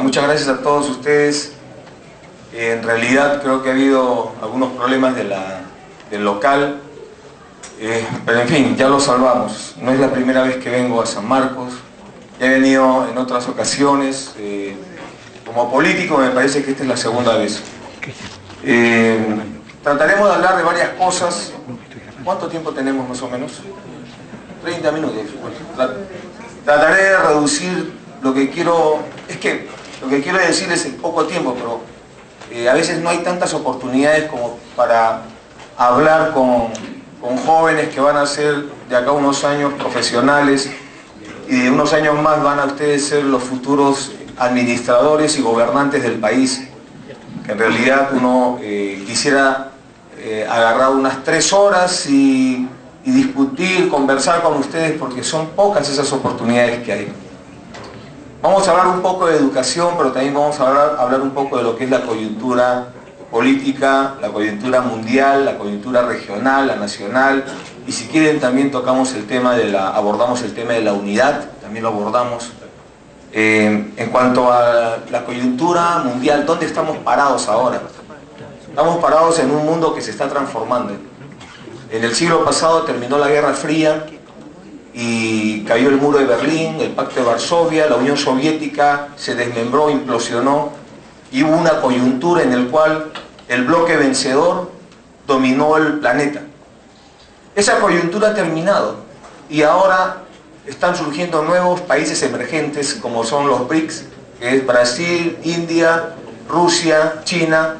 muchas gracias a todos ustedes. En realidad creo que ha habido algunos problemas del local, pero en fin, ya lo salvamos. No es la primera vez que vengo a San Marcos, ya he venido en otras ocasiones. Como político me parece que esta es la segunda vez. Trataremos de hablar de varias cosas. ¿Cuánto tiempo tenemos más o menos? 30 minutos. Bueno, trataré de reducir lo que quiero. Es que lo que quiero decir es en poco tiempo, pero a veces no hay tantas oportunidades como para hablar con jóvenes que van a ser de acá unos años profesionales, y de unos años más van a ustedes ser los futuros administradores y gobernantes del país. Que en realidad uno quisiera agarrar unas 3 horas y discutir, conversar con ustedes, porque son pocas esas oportunidades que hay. Vamos a hablar un poco de educación, pero también vamos a hablar un poco de lo que es la coyuntura política, la coyuntura mundial, la coyuntura regional, la nacional, y si quieren también tocamos el tema abordamos el tema de la unidad, también lo abordamos. En cuanto a la coyuntura mundial, ¿dónde estamos parados ahora? Estamos parados en un mundo que se está transformando. En el siglo pasado terminó la Guerra Fría y cayó el muro de Berlín, el Pacto de Varsovia, la Unión Soviética se desmembró, implosionó, y hubo una coyuntura en la cual el bloque vencedor dominó el planeta. Esa coyuntura ha terminado y ahora están surgiendo nuevos países emergentes como son los BRICS, que es Brasil, India, Rusia, China,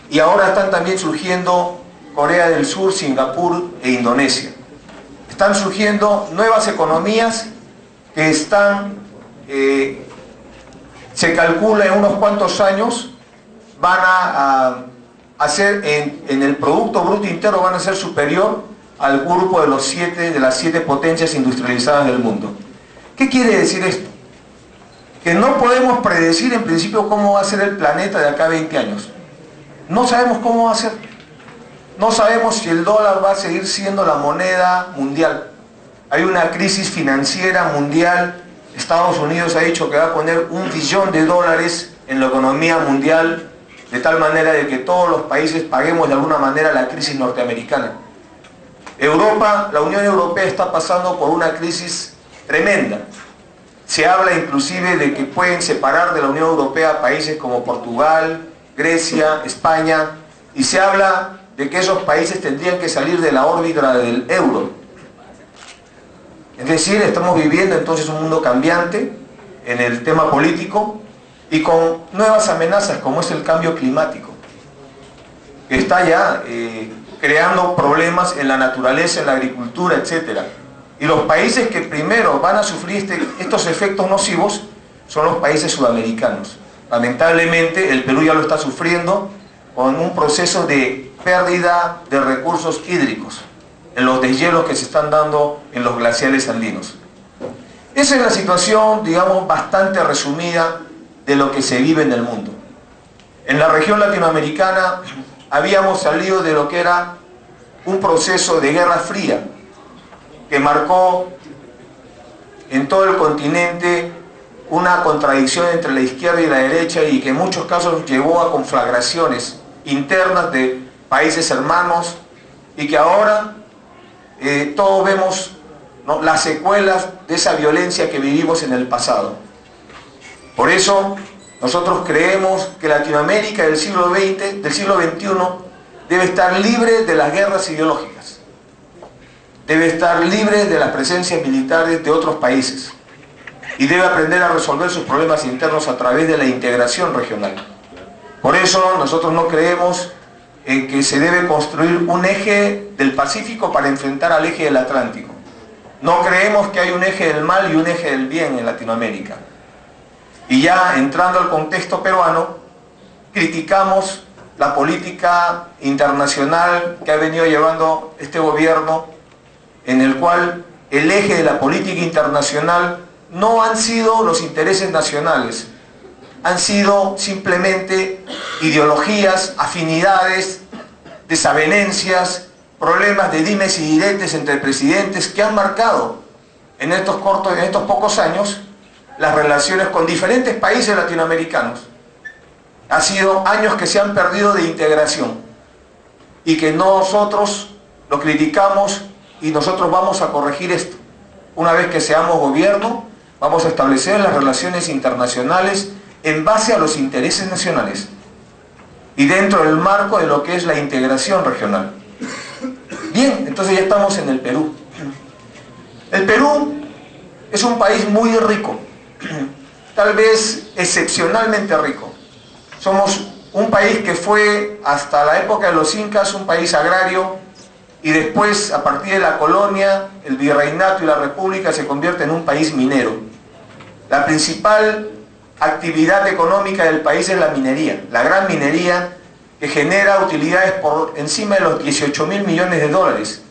y ahora están también surgiendo Corea del Sur, Singapur e Indonesia. Están surgiendo nuevas economías que se calcula en unos cuantos años van a ser en el Producto Bruto Interno van a ser superior al grupo de las 7 potencias industrializadas del mundo. ¿Qué quiere decir esto? Que no podemos predecir en principio cómo va a ser el planeta de acá a 20 años. No sabemos cómo va a ser. No sabemos si el dólar va a seguir siendo la moneda mundial. Hay una crisis financiera mundial. Estados Unidos ha dicho que va a poner $1 billón en la economía mundial, de tal manera de que todos los países paguemos de alguna manera la crisis norteamericana. Europa, la Unión Europea está pasando por una crisis tremenda. Se habla inclusive de que pueden separar de la Unión Europea países como Portugal, Grecia, España, y se habla de que esos países tendrían que salir de la órbita del euro. Es decir, estamos viviendo entonces un mundo cambiante en el tema político y con nuevas amenazas como es el cambio climático, que está ya creando problemas en la naturaleza, en la agricultura, etc. Y los países que primero van a sufrir estos efectos nocivos son los países sudamericanos. Lamentablemente el Perú ya lo está sufriendo con un proceso de pérdida de recursos hídricos en los deshielos que se están dando en los glaciares andinos. Esa es la situación, digamos, bastante resumida de lo que se vive en el mundo. En la región latinoamericana habíamos salido de lo que era un proceso de guerra fría que marcó en todo el continente una contradicción entre la izquierda y la derecha, y que en muchos casos llevó a conflagraciones internas de países hermanos, y que ahora todos vemos, ¿no?, las secuelas de esa violencia que vivimos en el pasado. Por eso nosotros creemos que Latinoamérica del siglo XXI debe estar libre de las guerras ideológicas, debe estar libre de las presencias militares de otros países y debe aprender a resolver sus problemas internos a través de la integración regional. Por eso nosotros no creemos en que se debe construir un eje del Pacífico para enfrentar al eje del Atlántico. No creemos que hay un eje del mal y un eje del bien en Latinoamérica. Y ya entrando al contexto peruano, criticamos la política internacional que ha venido llevando este gobierno, en el cual el eje de la política internacional no han sido los intereses nacionales, han sido simplemente ideologías, afinidades, desavenencias, problemas de dimes y diretes entre presidentes que han marcado en estos pocos años las relaciones con diferentes países latinoamericanos. Ha sido años que se han perdido de integración y que nosotros lo criticamos y nosotros vamos a corregir esto. Una vez que seamos gobierno, vamos a establecer las relaciones internacionales en base a los intereses nacionales y dentro del marco de lo que es la integración regional. Bien, entonces ya estamos en el Perú. El Perú es un país muy rico, tal vez excepcionalmente rico. Somos un país que fue hasta la época de los incas un país agrario y después, a partir de la colonia, el virreinato y la república se convierte en un país minero. La principal actividad económica del país es la minería, la gran minería que genera utilidades por encima de los 18.000 millones de dólares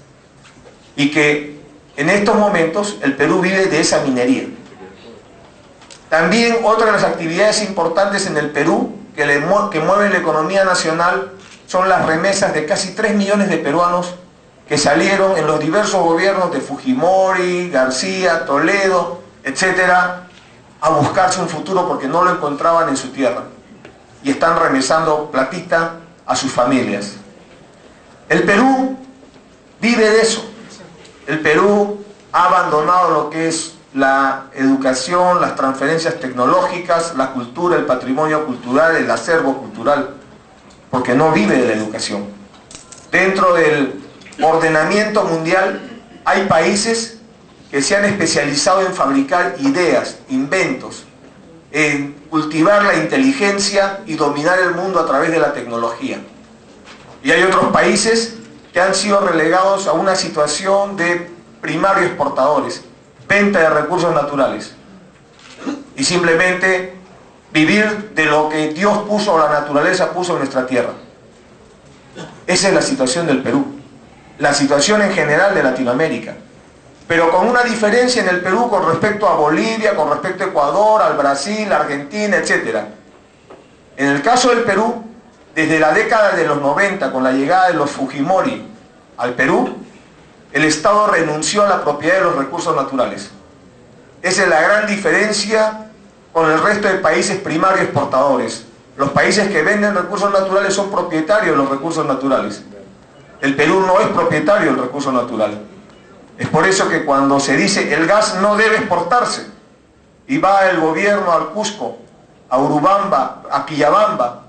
y que en estos momentos el Perú vive de esa minería. También otra de las actividades importantes en el Perú que mueven la economía nacional son las remesas de casi 3 millones de peruanos que salieron en los diversos gobiernos de Fujimori, García, Toledo, etcétera, a buscarse un futuro porque no lo encontraban en su tierra y están remesando platita a sus familias. El Perú vive de eso. El Perú ha abandonado lo que es la educación, las transferencias tecnológicas, la cultura, el patrimonio cultural, el acervo cultural, porque no vive de la educación. Dentro del ordenamiento mundial hay países que se han especializado en fabricar ideas, inventos, en cultivar la inteligencia y dominar el mundo a través de la tecnología. Y hay otros países que han sido relegados a una situación de primario exportadores, venta de recursos naturales y simplemente vivir de lo que Dios puso o la naturaleza puso en nuestra tierra. Esa es la situación del Perú, la situación en general de Latinoamérica, pero con una diferencia en el Perú con respecto a Bolivia, con respecto a Ecuador, al Brasil, Argentina, etc. En el caso del Perú, desde la década de los 90, con la llegada de los Fujimori al Perú, el Estado renunció a la propiedad de los recursos naturales. Esa es la gran diferencia con el resto de países primarios exportadores. Los países que venden recursos naturales son propietarios de los recursos naturales. El Perú no es propietario del recurso natural. Es por eso que cuando se dice el gas no debe exportarse y va el gobierno al Cusco, a Urubamba, a Quillabamba,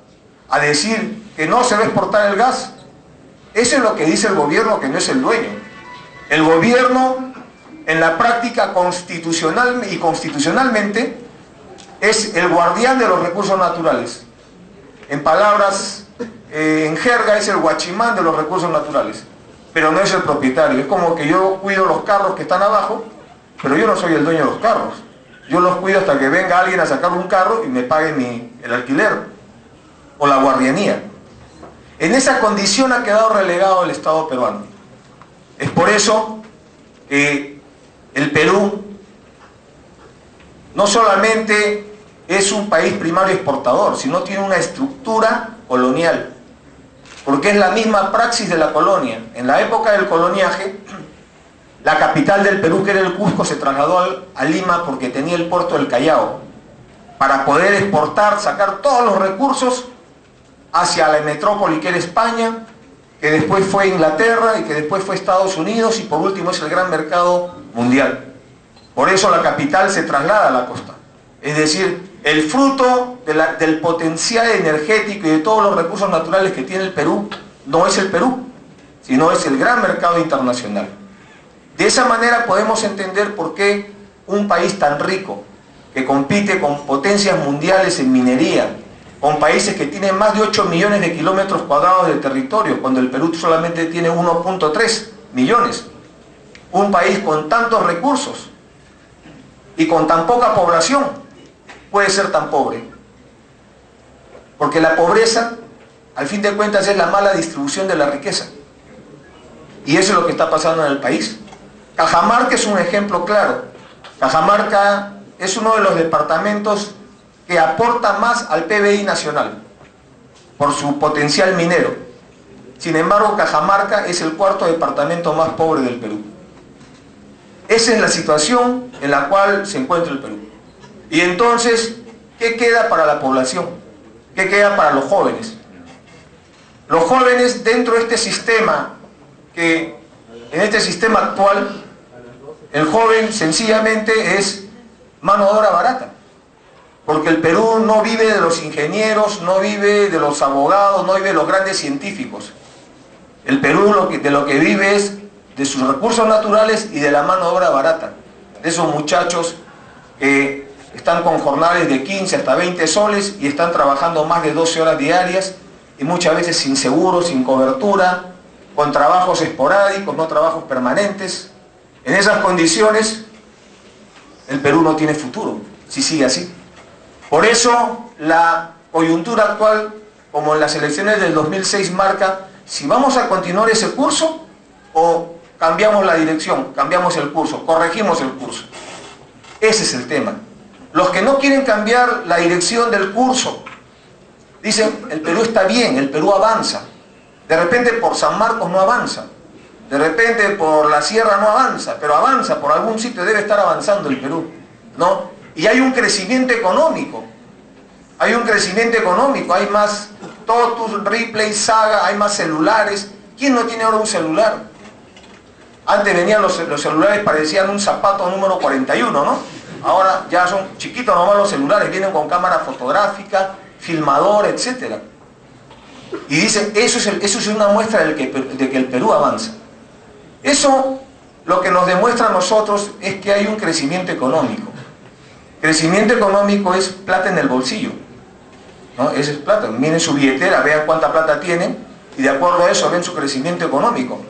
a decir que no se va a exportar el gas, eso es lo que dice el gobierno, que no es el dueño. El gobierno, en la práctica constitucional y constitucionalmente, es el guardián de los recursos naturales. En palabras, en jerga, es el guachimán de los recursos naturales, pero no es el propietario. Es como que yo cuido los carros que están abajo, pero yo no soy el dueño de los carros. Yo los cuido hasta que venga alguien a sacar un carro y me pague el alquiler o la guardianía. En esa condición ha quedado relegado el Estado peruano. Es por eso que el Perú no solamente es un país primario exportador, sino tiene una estructura colonial, porque es la misma praxis de la colonia. En la época del coloniaje, la capital del Perú, que era el Cusco, se trasladó a Lima porque tenía el puerto del Callao, para poder exportar, sacar todos los recursos hacia la metrópoli que era España, que después fue Inglaterra y que después fue Estados Unidos y por último es el gran mercado mundial. Por eso la capital se traslada a la costa. Es decir, el fruto del potencial energético y de todos los recursos naturales que tiene el Perú no es el Perú, sino es el gran mercado internacional. De esa manera podemos entender por qué un país tan rico, que compite con potencias mundiales en minería, con países que tienen más de 8 millones de kilómetros cuadrados de territorio, cuando el Perú solamente tiene 1.3 millones. Un país con tantos recursos y con tan poca población puede ser tan pobre. Porque la pobreza, al fin de cuentas, es la mala distribución de la riqueza. Y eso es lo que está pasando en el país. Cajamarca es un ejemplo claro. Cajamarca es uno de los departamentos que aporta más al PBI nacional por su potencial minero. Sin embargo, Cajamarca es el cuarto departamento más pobre del Perú. Esa es la situación en la cual se encuentra el Perú. Y entonces, ¿qué queda para la población? ¿Qué queda para los jóvenes? Los jóvenes dentro de este sistema, que en este sistema actual, el joven sencillamente es mano de obra barata. Porque el Perú no vive de los ingenieros, no vive de los abogados, no vive de los grandes científicos. El Perú de lo que vive es de sus recursos naturales y de la mano de obra barata. De esos muchachos que están con jornales de 15 hasta 20 soles y están trabajando más de 12 horas diarias y muchas veces sin seguro, sin cobertura, con trabajos esporádicos, no trabajos permanentes. En esas condiciones, el Perú no tiene futuro, si sigue así. Por eso, la coyuntura actual, como en las elecciones del 2006, marca si vamos a continuar ese curso o cambiamos la dirección, cambiamos el curso, corregimos el curso. Ese es el tema. Los que no quieren cambiar la dirección del curso, dicen, el Perú está bien, el Perú avanza. De repente por San Marcos no avanza, de repente por la sierra no avanza, pero avanza, por algún sitio debe estar avanzando el Perú, ¿no? Y hay un crecimiento económico, hay más Totus, Ripley, Saga, hay más celulares. ¿Quién no tiene ahora un celular? Antes venían los celulares, parecían un zapato número 41, ¿no? Ahora ya son chiquitos nomás los celulares, vienen con cámara fotográfica, filmador, etc. Y dicen, eso es una muestra de que el Perú avanza. Eso lo que nos demuestra a nosotros es que hay un crecimiento económico. Crecimiento económico es plata en el bolsillo, ¿no? Esa es plata. Miren su billetera, vean cuánta plata tienen y de acuerdo a eso ven su crecimiento económico.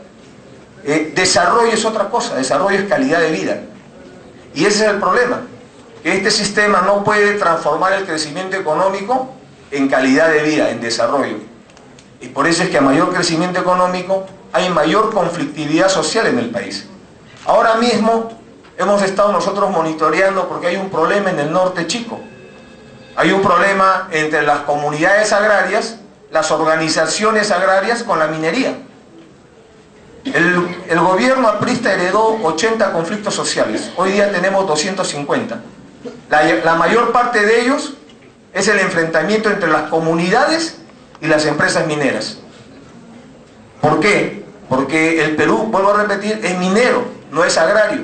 Desarrollo es otra cosa, desarrollo es calidad de vida. Y ese es el problema, que este sistema no puede transformar el crecimiento económico en calidad de vida, en desarrollo. Y por eso es que a mayor crecimiento económico hay mayor conflictividad social en el país. Ahora mismo hemos estado nosotros monitoreando porque hay un problema en el norte chico. Hay un problema entre las comunidades agrarias, las organizaciones agrarias con la minería. El gobierno aprista heredó 80 conflictos sociales, hoy día tenemos 250. La mayor parte de ellos es el enfrentamiento entre las comunidades y las empresas mineras. ¿Por qué? Porque el Perú, vuelvo a repetir, es minero, no es agrario.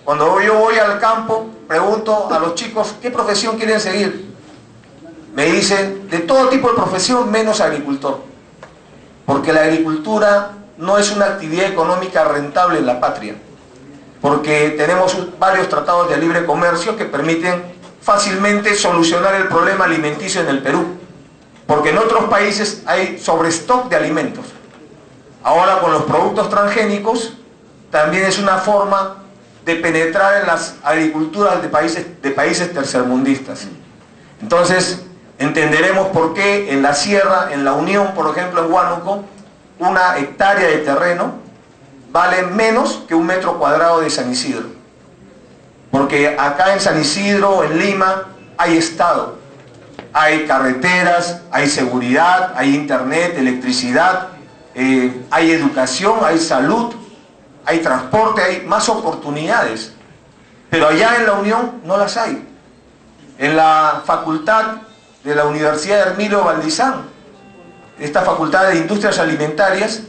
Cuando yo voy al campo, pregunto a los chicos, ¿qué profesión quieren seguir? Me dicen, de todo tipo de profesión menos agricultor. Porque la agricultura no es una actividad económica rentable en la patria, porque tenemos varios tratados de libre comercio que permiten fácilmente solucionar el problema alimenticio en el Perú, porque en otros países hay sobrestock de alimentos. Ahora con los productos transgénicos también es una forma de penetrar en las agriculturas de países tercermundistas. Entonces entenderemos por qué en la sierra, en la Unión, por ejemplo en Huánuco, una hectárea de terreno vale menos que 1 metro cuadrado de San Isidro. Porque acá en San Isidro, en Lima, hay Estado. Hay carreteras, hay seguridad, hay internet, electricidad, hay educación, hay salud, hay transporte, hay más oportunidades. Pero allá en la Unión no las hay. En la facultad de la Universidad de Hermilo Valdizán, esta facultad de industrias alimentarias,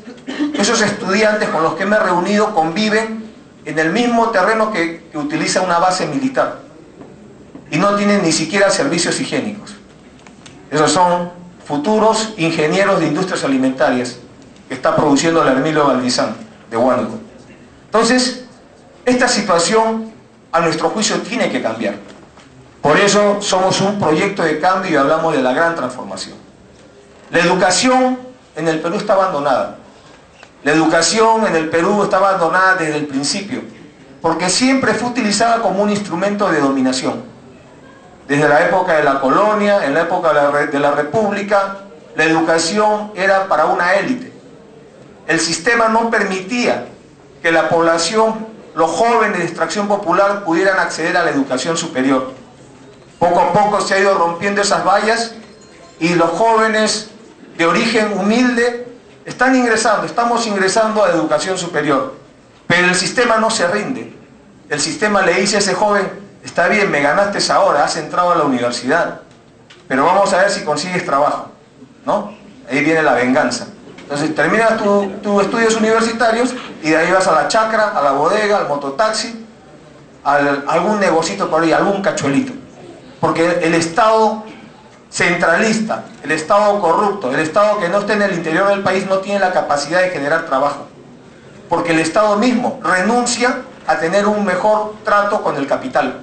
esos estudiantes con los que me he reunido conviven en el mismo terreno que utiliza una base militar y no tienen ni siquiera servicios higiénicos. Esos son futuros ingenieros de industrias alimentarias que está produciendo la Hermilo Valdizán de Huánuco. Entonces, esta situación a nuestro juicio tiene que cambiar. Por eso somos un proyecto de cambio y hablamos de la gran transformación. La educación en el Perú está abandonada. La educación en el Perú está abandonada desde el principio, porque siempre fue utilizada como un instrumento de dominación. Desde la época de la colonia, en la época de la República, la educación era para una élite. El sistema no permitía que la población, los jóvenes de extracción popular, pudieran acceder a la educación superior. Poco a poco se ha ido rompiendo esas vallas y los jóvenes de origen humilde estamos ingresando a la educación superior, pero el sistema no se rinde. El sistema le dice a ese joven, Está bien, me ganaste ahora, has entrado a la universidad, pero vamos a ver si consigues trabajo, ¿no? Ahí viene la venganza. Entonces terminas tus estudios universitarios y de ahí vas a la chacra, a la bodega, al mototaxi, a algún negocito por ahí, algún cachuelito. Porque el Estado centralista, el Estado corrupto, el Estado que no esté en el interior del país no tiene la capacidad de generar trabajo. Porque el Estado mismo renuncia a tener un mejor trato con el capital.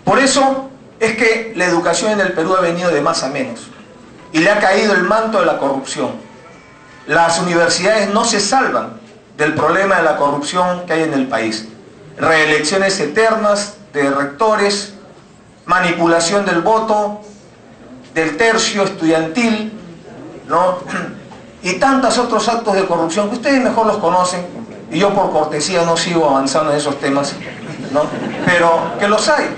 Por eso es que la educación en el Perú ha venido de más a menos y le ha caído el manto de la corrupción. Las universidades no se salvan del problema de la corrupción que hay en el país. Reelecciones eternas de rectores, manipulación del voto, del tercio estudiantil, ¿no? Y tantos otros actos de corrupción que ustedes mejor los conocen, y yo por cortesía no sigo avanzando en esos temas, ¿no? Pero que los hay.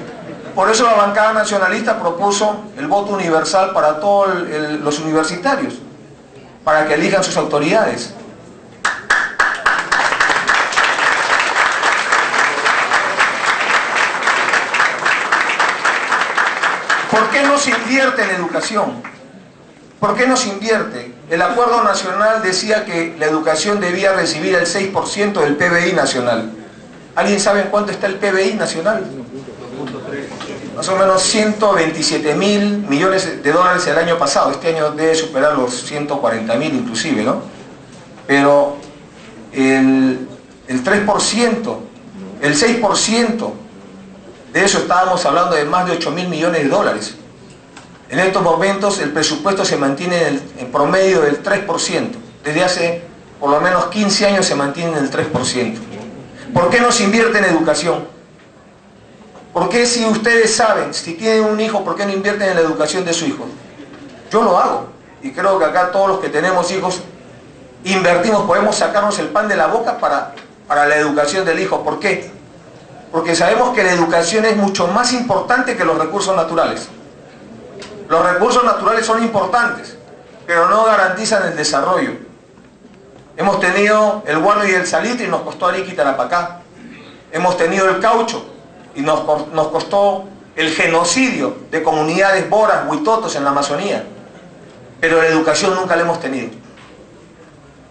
Por eso la bancada nacionalista propuso el voto universal para todos los universitarios, para que elijan sus autoridades. ¿Por qué no se invierte en educación? ¿Por qué no se invierte? El acuerdo nacional decía que la educación debía recibir el 6% del PBI nacional. ¿Alguien sabe en cuánto está el PBI nacional? Más o menos 127.000 millones de dólares el año pasado. Este año debe superar los 140.000 inclusive, ¿no? Pero el 3%, el 6%, de eso estábamos hablando de más de 8.000 millones de dólares. En estos momentos el presupuesto se mantiene en promedio del 3%. Desde hace por lo menos 15 años se mantiene en el 3%. ¿Por qué no se invierte en educación? ¿Por qué, si ustedes saben, si tienen un hijo, por qué no invierten en la educación de su hijo? Yo lo hago. Y creo que acá todos los que tenemos hijos invertimos, podemos sacarnos el pan de la boca para la educación del hijo. ¿Por qué? Porque sabemos que la educación es mucho más importante que los recursos naturales. Los recursos naturales son importantes, pero no garantizan el desarrollo. Hemos tenido el guano y el salitre y nos costó Arica y Tarapacá. Hemos tenido el caucho y nos costó el genocidio de comunidades boras, huitotos en la Amazonía. Pero la educación nunca la hemos tenido.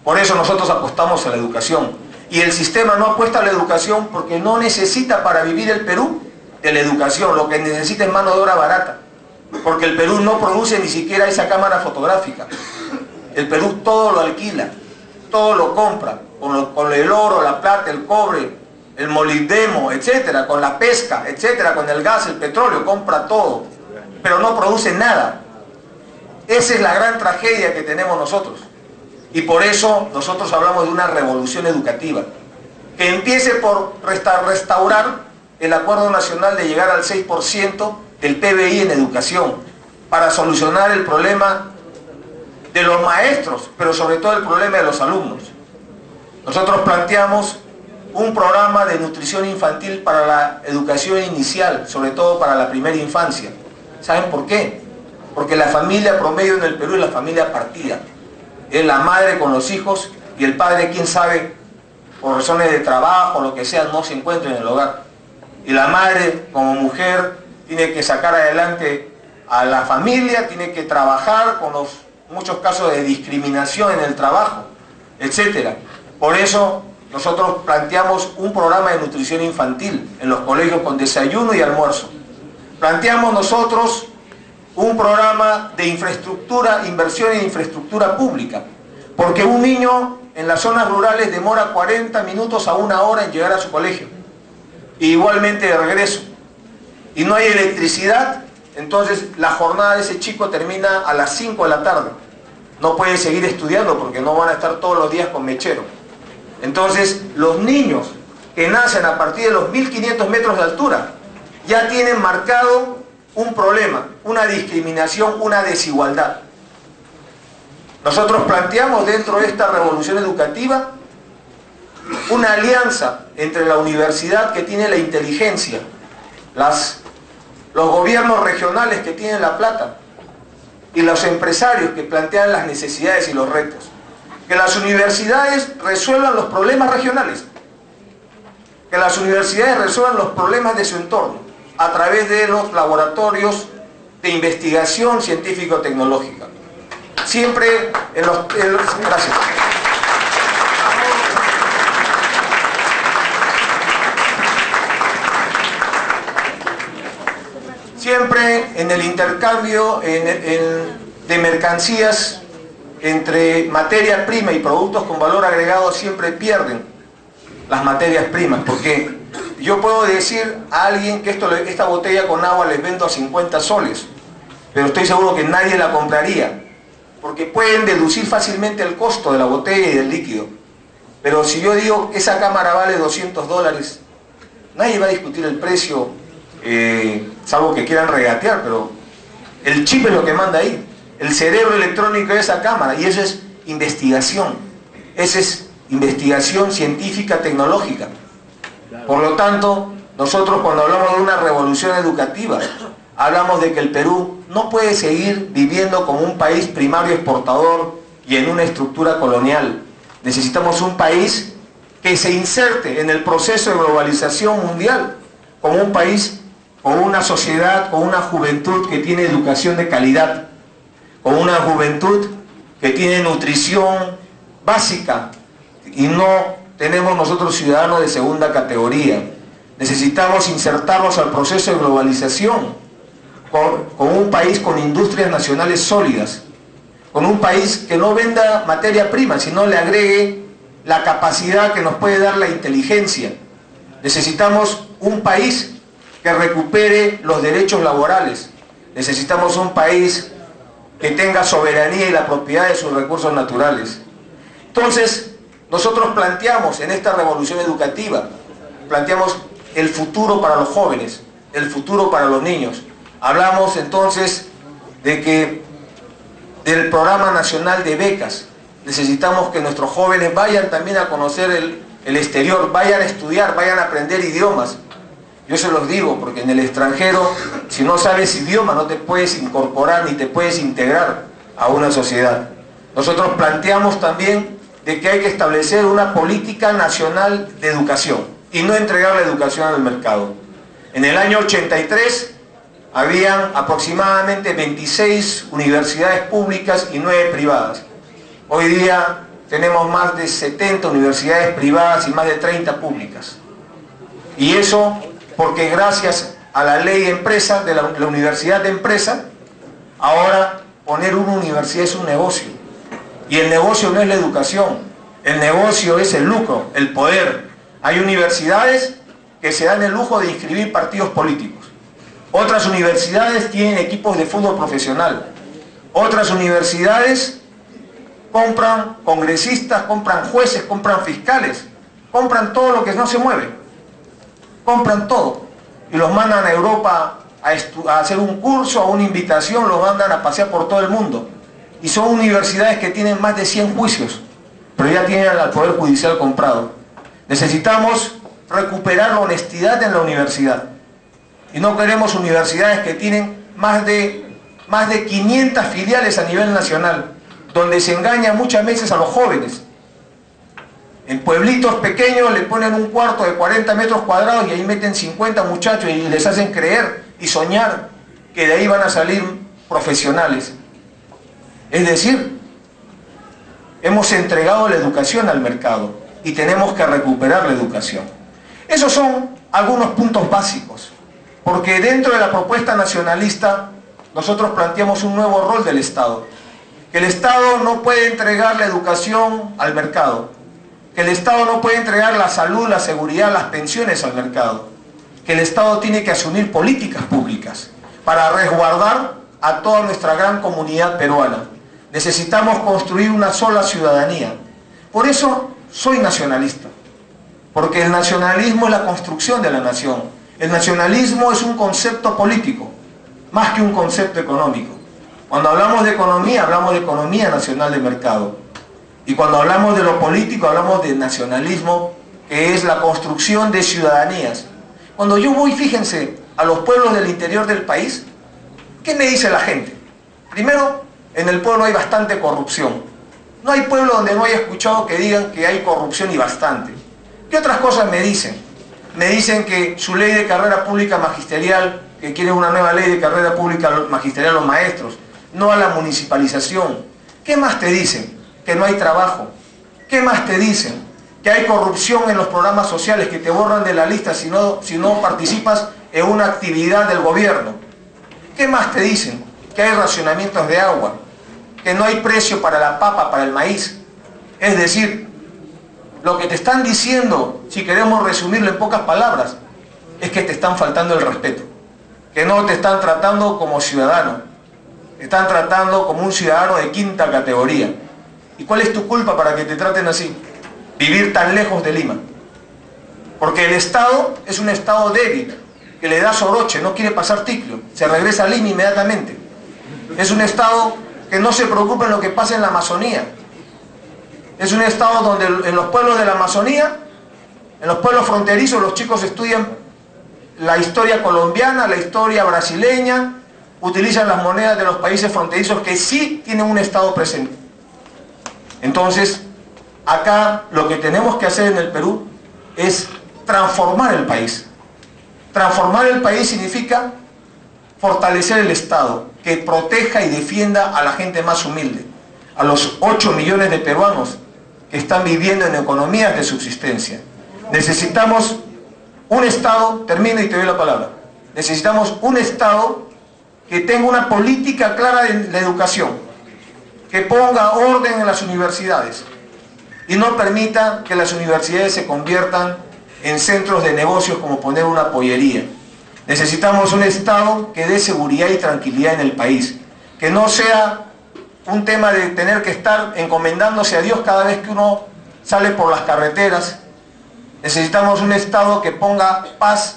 Por eso nosotros apostamos a la educación. Y el sistema no apuesta a la educación porque no necesita para vivir el Perú de la educación. Lo que necesita es mano de obra barata. Porque el Perú no produce ni siquiera esa cámara fotográfica. El Perú todo lo alquila, todo lo compra, con el oro, la plata, el cobre, el molibdeno, etcétera, con la pesca, etcétera, con el gas, el petróleo, compra todo, pero no produce nada. Esa es la gran tragedia que tenemos nosotros. Y por eso nosotros hablamos de una revolución educativa, que empiece por restaurar el acuerdo nacional de llegar al 6% del PBI en educación, para solucionar el problema de los maestros, pero sobre todo el problema de los alumnos. Nosotros planteamos un programa de nutrición infantil para la educación inicial, sobre todo para la primera infancia. ¿Saben por qué? Porque la familia promedio en el Perú es la familia partida. Es la madre con los hijos y el padre, quién sabe, por razones de trabajo o lo que sea, no se encuentra en el hogar. Y la madre, como mujer, tiene que sacar adelante a la familia, tiene que trabajar con los muchos casos de discriminación en el trabajo, etc. Por eso nosotros planteamos un programa de nutrición infantil en los colegios con desayuno y almuerzo. Planteamos nosotros un programa de infraestructura, inversión en infraestructura pública, porque un niño en las zonas rurales demora 40 minutos a 1 hora en llegar a su colegio, y igualmente de regreso, y no hay electricidad, entonces la jornada de ese chico termina a las 5 de la tarde. No puede seguir estudiando porque no van a estar todos los días con mechero. Entonces los niños que nacen a partir de los 1500 metros de altura ya tienen marcado un problema, una discriminación, una desigualdad. Nosotros planteamos dentro de esta revolución educativa una alianza entre la universidad, que tiene la inteligencia, los gobiernos regionales que tienen la plata, y los empresarios que plantean las necesidades y los retos. Que las universidades resuelvan los problemas regionales, que las universidades resuelvan los problemas de su entorno a través de los laboratorios de investigación científico-tecnológica. Siempre gracias. Siempre en el intercambio de mercancías entre materia prima y productos con valor agregado siempre pierden las materias primas, porque yo puedo decir a alguien que esta botella con agua les vendo a 50 soles, pero estoy seguro que nadie la compraría, porque pueden deducir fácilmente el costo de la botella y del líquido. Pero si yo digo que esa cámara vale $200, nadie va a discutir el precio, salvo que quieran regatear, pero el chip es lo que manda ahí, el cerebro electrónico de esa cámara, y eso es investigación, esa es investigación científica tecnológica. Por lo tanto, nosotros cuando hablamos de una revolución educativa, hablamos de que el Perú no puede seguir viviendo como un país primario exportador y en una estructura colonial. Necesitamos un país que se inserte en el proceso de globalización mundial, como un país, con una sociedad, con una juventud que tiene educación de calidad, con una juventud que tiene nutrición básica, y no tenemos nosotros ciudadanos de segunda categoría. Necesitamos insertarnos al proceso de globalización con un país con industrias nacionales sólidas, con un país que no venda materia prima, sino le agregue la capacidad que nos puede dar la inteligencia. Necesitamos un país que recupere los derechos laborales. Necesitamos un país que tenga soberanía y la propiedad de sus recursos naturales. Entonces, nosotros planteamos en esta revolución educativa, planteamos el futuro para los jóvenes, el futuro para los niños. Hablamos entonces del Programa Nacional de Becas. Necesitamos que nuestros jóvenes vayan también a conocer el exterior, vayan a estudiar, vayan a aprender idiomas. Yo se los digo, porque en el extranjero, si no sabes idioma, no te puedes incorporar ni te puedes integrar a una sociedad. Nosotros planteamos también de que hay que establecer una política nacional de educación y no entregar la educación al mercado. En el año 83 habían aproximadamente 26 universidades públicas y 9 privadas. Hoy día tenemos más de 70 universidades privadas y más de 30 públicas. Y eso porque gracias a la ley de empresa, de la universidad de empresa, ahora poner una universidad es un negocio. Y el negocio no es la educación, el negocio es el lucro, el poder. Hay universidades que se dan el lujo de inscribir partidos políticos. Otras universidades tienen equipos de fútbol profesional. Otras universidades compran congresistas, compran jueces, compran fiscales, compran todo lo que no se mueve. Compran todo. Y los mandan a Europa a hacer un curso, a una invitación, los mandan a pasear por todo el mundo. Y son universidades que tienen más de 100 juicios, pero ya tienen al Poder Judicial comprado. Necesitamos recuperar la honestidad en la universidad. Y no queremos universidades que tienen más de 500 filiales a nivel nacional, donde se engaña muchas veces a los jóvenes. En pueblitos pequeños le ponen un cuarto de 40 metros cuadrados y ahí meten 50 muchachos y les hacen creer y soñar que de ahí van a salir profesionales. Es decir, hemos entregado la educación al mercado y tenemos que recuperar la educación. Esos son algunos puntos básicos, porque dentro de la propuesta nacionalista nosotros planteamos un nuevo rol del Estado, que el Estado no puede entregar la educación al mercado, que el Estado no puede entregar la salud, la seguridad, las pensiones al mercado, que el Estado tiene que asumir políticas públicas para resguardar a toda nuestra gran comunidad peruana. Necesitamos construir una sola ciudadanía. Por eso soy nacionalista, porque el nacionalismo es la construcción de la nación. El nacionalismo es un concepto político, más que un concepto económico. Cuando hablamos de economía nacional de mercado. Y cuando hablamos de lo político, hablamos de nacionalismo, que es la construcción de ciudadanías. Cuando yo voy, fíjense, a los pueblos del interior del país, ¿qué me dice la gente? Primero, en el pueblo hay bastante corrupción. No hay pueblo donde no haya escuchado que digan que hay corrupción y bastante. ¿Qué otras cosas me dicen? Me dicen que su ley de carrera pública magisterial, que quiere una nueva ley de carrera pública magisterial a los maestros, no a la municipalización. ¿Qué más te dicen? Que no hay trabajo. ¿Qué más te dicen? Que hay corrupción en los programas sociales, que te borran de la lista si no participas en una actividad del gobierno. ¿Qué más te dicen? Que hay racionamientos de agua, que no hay precio para la papa, para el maíz. Es decir, lo que te están diciendo, si queremos resumirlo en pocas palabras, es que te están faltando el respeto, que no te están tratando como ciudadano, te están tratando como un ciudadano de quinta categoría. ¿Y cuál es tu culpa para que te traten así? Vivir tan lejos de Lima. Porque el Estado es un Estado débil, que le da soroche, no quiere pasar ticlo, se regresa a Lima inmediatamente. Es un Estado que no se preocupa en lo que pasa en la Amazonía. Es un Estado donde en los pueblos de la Amazonía, en los pueblos fronterizos, los chicos estudian la historia colombiana, la historia brasileña, utilizan las monedas de los países fronterizos que sí tienen un Estado presente. Entonces, acá lo que tenemos que hacer en el Perú es transformar el país. Transformar el país significa fortalecer el Estado, que proteja y defienda a la gente más humilde, a los 8 millones de peruanos que están viviendo en economías de subsistencia. Necesitamos un Estado, termino y te doy la palabra, necesitamos un Estado que tenga una política clara de la educación, que ponga orden en las universidades y no permita que las universidades se conviertan en centros de negocios como poner una pollería. Necesitamos un Estado que dé seguridad y tranquilidad en el país, que no sea un tema de tener que estar encomendándose a Dios cada vez que uno sale por las carreteras. Necesitamos un Estado que ponga paz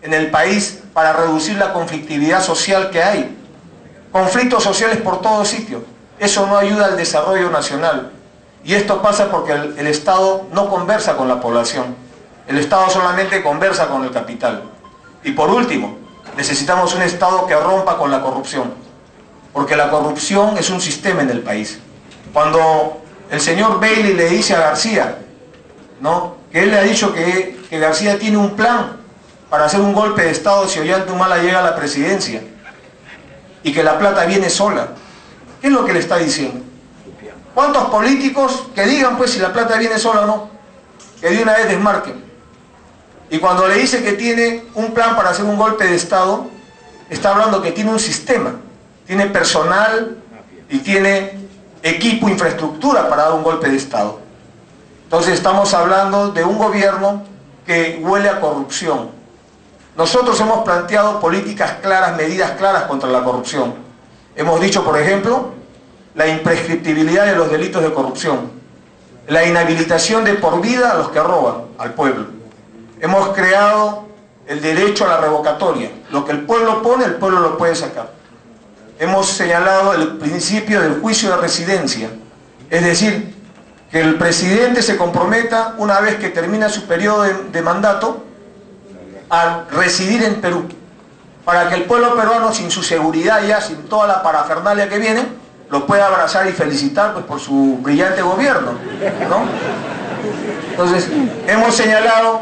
en el país para reducir la conflictividad social que hay. Conflictos sociales por todos sitios. Eso no ayuda al desarrollo nacional. Y esto pasa porque el Estado no conversa con la población. El Estado solamente conversa con el capital. Y por último, necesitamos un Estado que rompa con la corrupción. Porque la corrupción es un sistema en el país. Cuando el señor Bailey le dice a García, ¿no?, que él le ha dicho que García tiene un plan para hacer un golpe de Estado si Ollanta llega a la presidencia y que la plata viene sola, ¿qué es lo que le está diciendo? ¿Cuántos políticos que digan pues si la plata viene sola o no? Que de una vez desmarquen. Y cuando le dice que tiene un plan para hacer un golpe de Estado, está hablando que tiene un sistema, tiene personal y tiene equipo, infraestructura para dar un golpe de Estado. Entonces estamos hablando de un gobierno que huele a corrupción. Nosotros hemos planteado políticas claras, medidas claras contra la corrupción. Hemos dicho, por ejemplo, la imprescriptibilidad de los delitos de corrupción, la inhabilitación de por vida a los que roban al pueblo. Hemos creado el derecho a la revocatoria. Lo que el pueblo pone, el pueblo lo puede sacar. Hemos señalado el principio del juicio de residencia, es decir, que el presidente se comprometa, una vez que termina su periodo de mandato, a residir en Perú, para que el pueblo peruano, sin su seguridad ya, sin toda la parafernalia que viene, lo pueda abrazar y felicitar pues, por su brillante gobierno, ¿no? Entonces, hemos señalado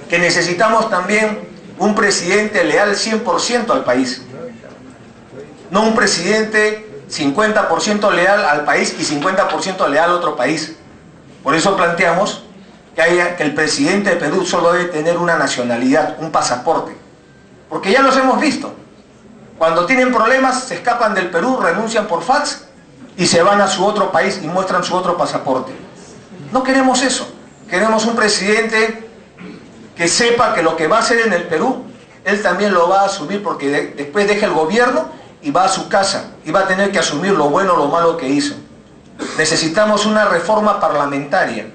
que necesitamos también un presidente leal 100% al país, no un presidente 50% leal al país y 50% leal a otro país. Por eso planteamos que el presidente de Perú solo debe tener una nacionalidad, un pasaporte, porque ya los hemos visto. Cuando tienen problemas se escapan del Perú, renuncian por fax y se van a su otro país y muestran su otro pasaporte. No queremos eso. Queremos un presidente que sepa que lo que va a hacer en el Perú, él también lo va a asumir, porque después deja el gobierno y va a su casa y va a tener que asumir lo bueno o lo malo que hizo. Necesitamos una reforma parlamentaria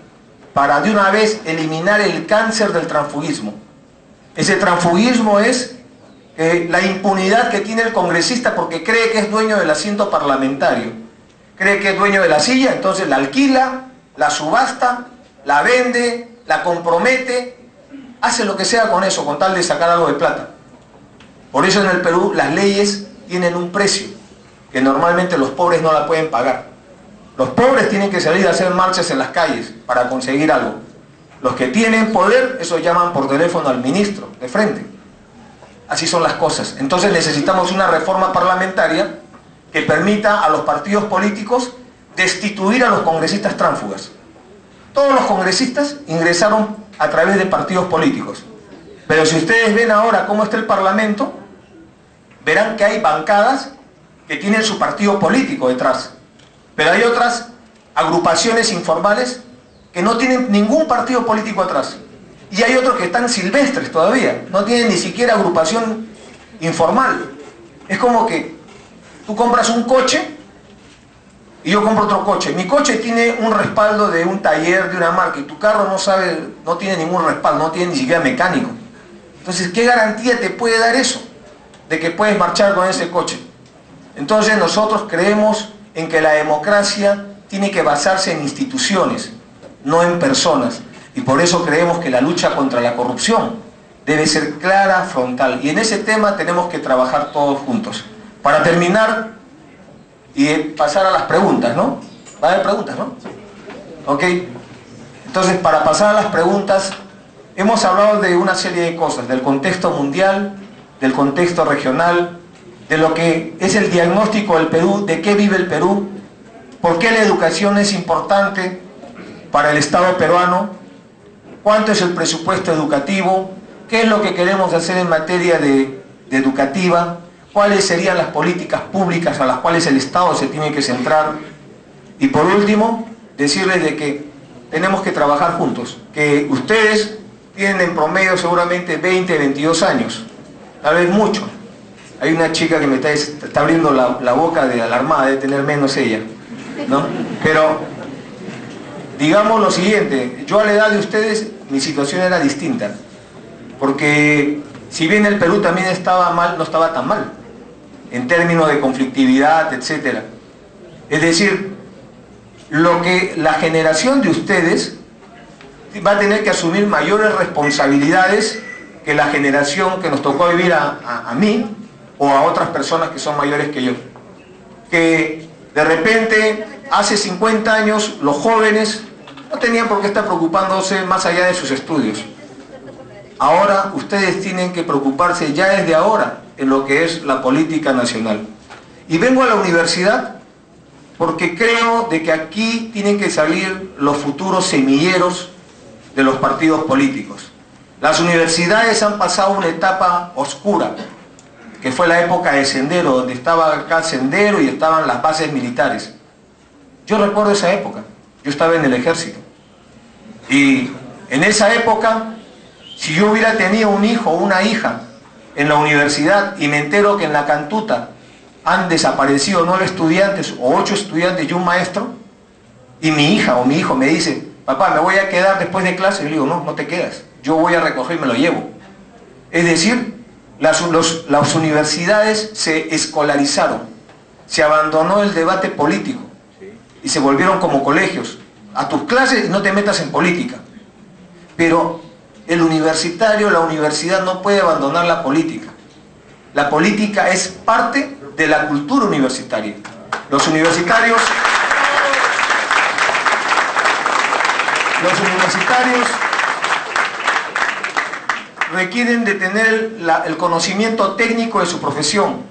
para de una vez eliminar el cáncer del transfugismo. Ese transfugismo es la impunidad que tiene el congresista porque cree que es dueño del asiento parlamentario, cree que es dueño de la silla, entonces la alquila, la subasta, la vende, la compromete, hace lo que sea con eso, con tal de sacar algo de plata. Por eso en el Perú las leyes tienen un precio que normalmente los pobres no la pueden pagar. Los pobres tienen que salir a hacer marchas en las calles para conseguir algo. Los que tienen poder, eso llaman por teléfono al ministro de frente. Así son las cosas. Entonces necesitamos una reforma parlamentaria que permita a los partidos políticos destituir a los congresistas tránsfugas. Todos los congresistas ingresaron a través de partidos políticos. Pero si ustedes ven ahora cómo está el Parlamento, verán que hay bancadas que tienen su partido político detrás. Pero hay otras agrupaciones informales que no tienen ningún partido político atrás. Y hay otros que están silvestres todavía, no tienen ni siquiera agrupación informal. Es como que tú compras un coche y yo compro otro coche. Mi coche tiene un respaldo de un taller, de una marca, y tu carro no tiene ningún respaldo, no tiene ni siquiera mecánico. Entonces, ¿qué garantía te puede dar eso? De que puedes marchar con ese coche. Entonces nosotros creemos en que la democracia tiene que basarse en instituciones, no en personas. Y por eso creemos que la lucha contra la corrupción debe ser clara, frontal. Y en ese tema tenemos que trabajar todos juntos. Para terminar y pasar a las preguntas, ¿no? Va a haber preguntas, ¿no? ¿Ok? Entonces, para pasar a las preguntas, hemos hablado de una serie de cosas, del contexto mundial, del contexto regional, de lo que es el diagnóstico del Perú, de qué vive el Perú, por qué la educación es importante para el Estado peruano, cuánto es el presupuesto educativo, qué es lo que queremos hacer en materia de educativa, cuáles serían las políticas públicas a las cuales el Estado se tiene que centrar. Y por último, decirles de que tenemos que trabajar juntos, que ustedes tienen en promedio seguramente 20, 22 años, tal vez mucho. Hay una chica que me está abriendo la boca de alarmada, de tener menos ella, ¿no? Pero digamos lo siguiente, yo a la edad de ustedes mi situación era distinta, porque si bien el Perú también estaba mal, no estaba tan mal en términos de conflictividad, etc. Es decir, lo que la generación de ustedes va a tener que asumir mayores responsabilidades que la generación que nos tocó vivir a mí o a otras personas que son mayores que yo. Que de repente hace 50 años los jóvenes no tenían por qué estar preocupándose más allá de sus estudios. Ahora ustedes tienen que preocuparse ya desde ahora en lo que es la política nacional. Y vengo a la universidad porque creo de que aquí tienen que salir los futuros semilleros de los partidos políticos. Las universidades han pasado una etapa oscura, que fue la época de Sendero, donde estaba acá Sendero y estaban las bases militares. Yo recuerdo esa época, yo estaba en el ejército. Y en esa época, si yo hubiera tenido un hijo o una hija en la universidad y me entero que en la Cantuta han desaparecido 9 estudiantes o 8 estudiantes y un maestro, y mi hija o mi hijo me dice, papá, me voy a quedar después de clase, yo le digo, no, no te quedas, yo voy a recoger y me lo llevo. Es decir, las universidades se escolarizaron, se abandonó el debate político y se volvieron como colegios. A tus clases no te metas en política. Pero el universitario, la universidad no puede abandonar la política. La política es parte de la cultura universitaria. Los universitarios requieren de tener el conocimiento técnico de su profesión,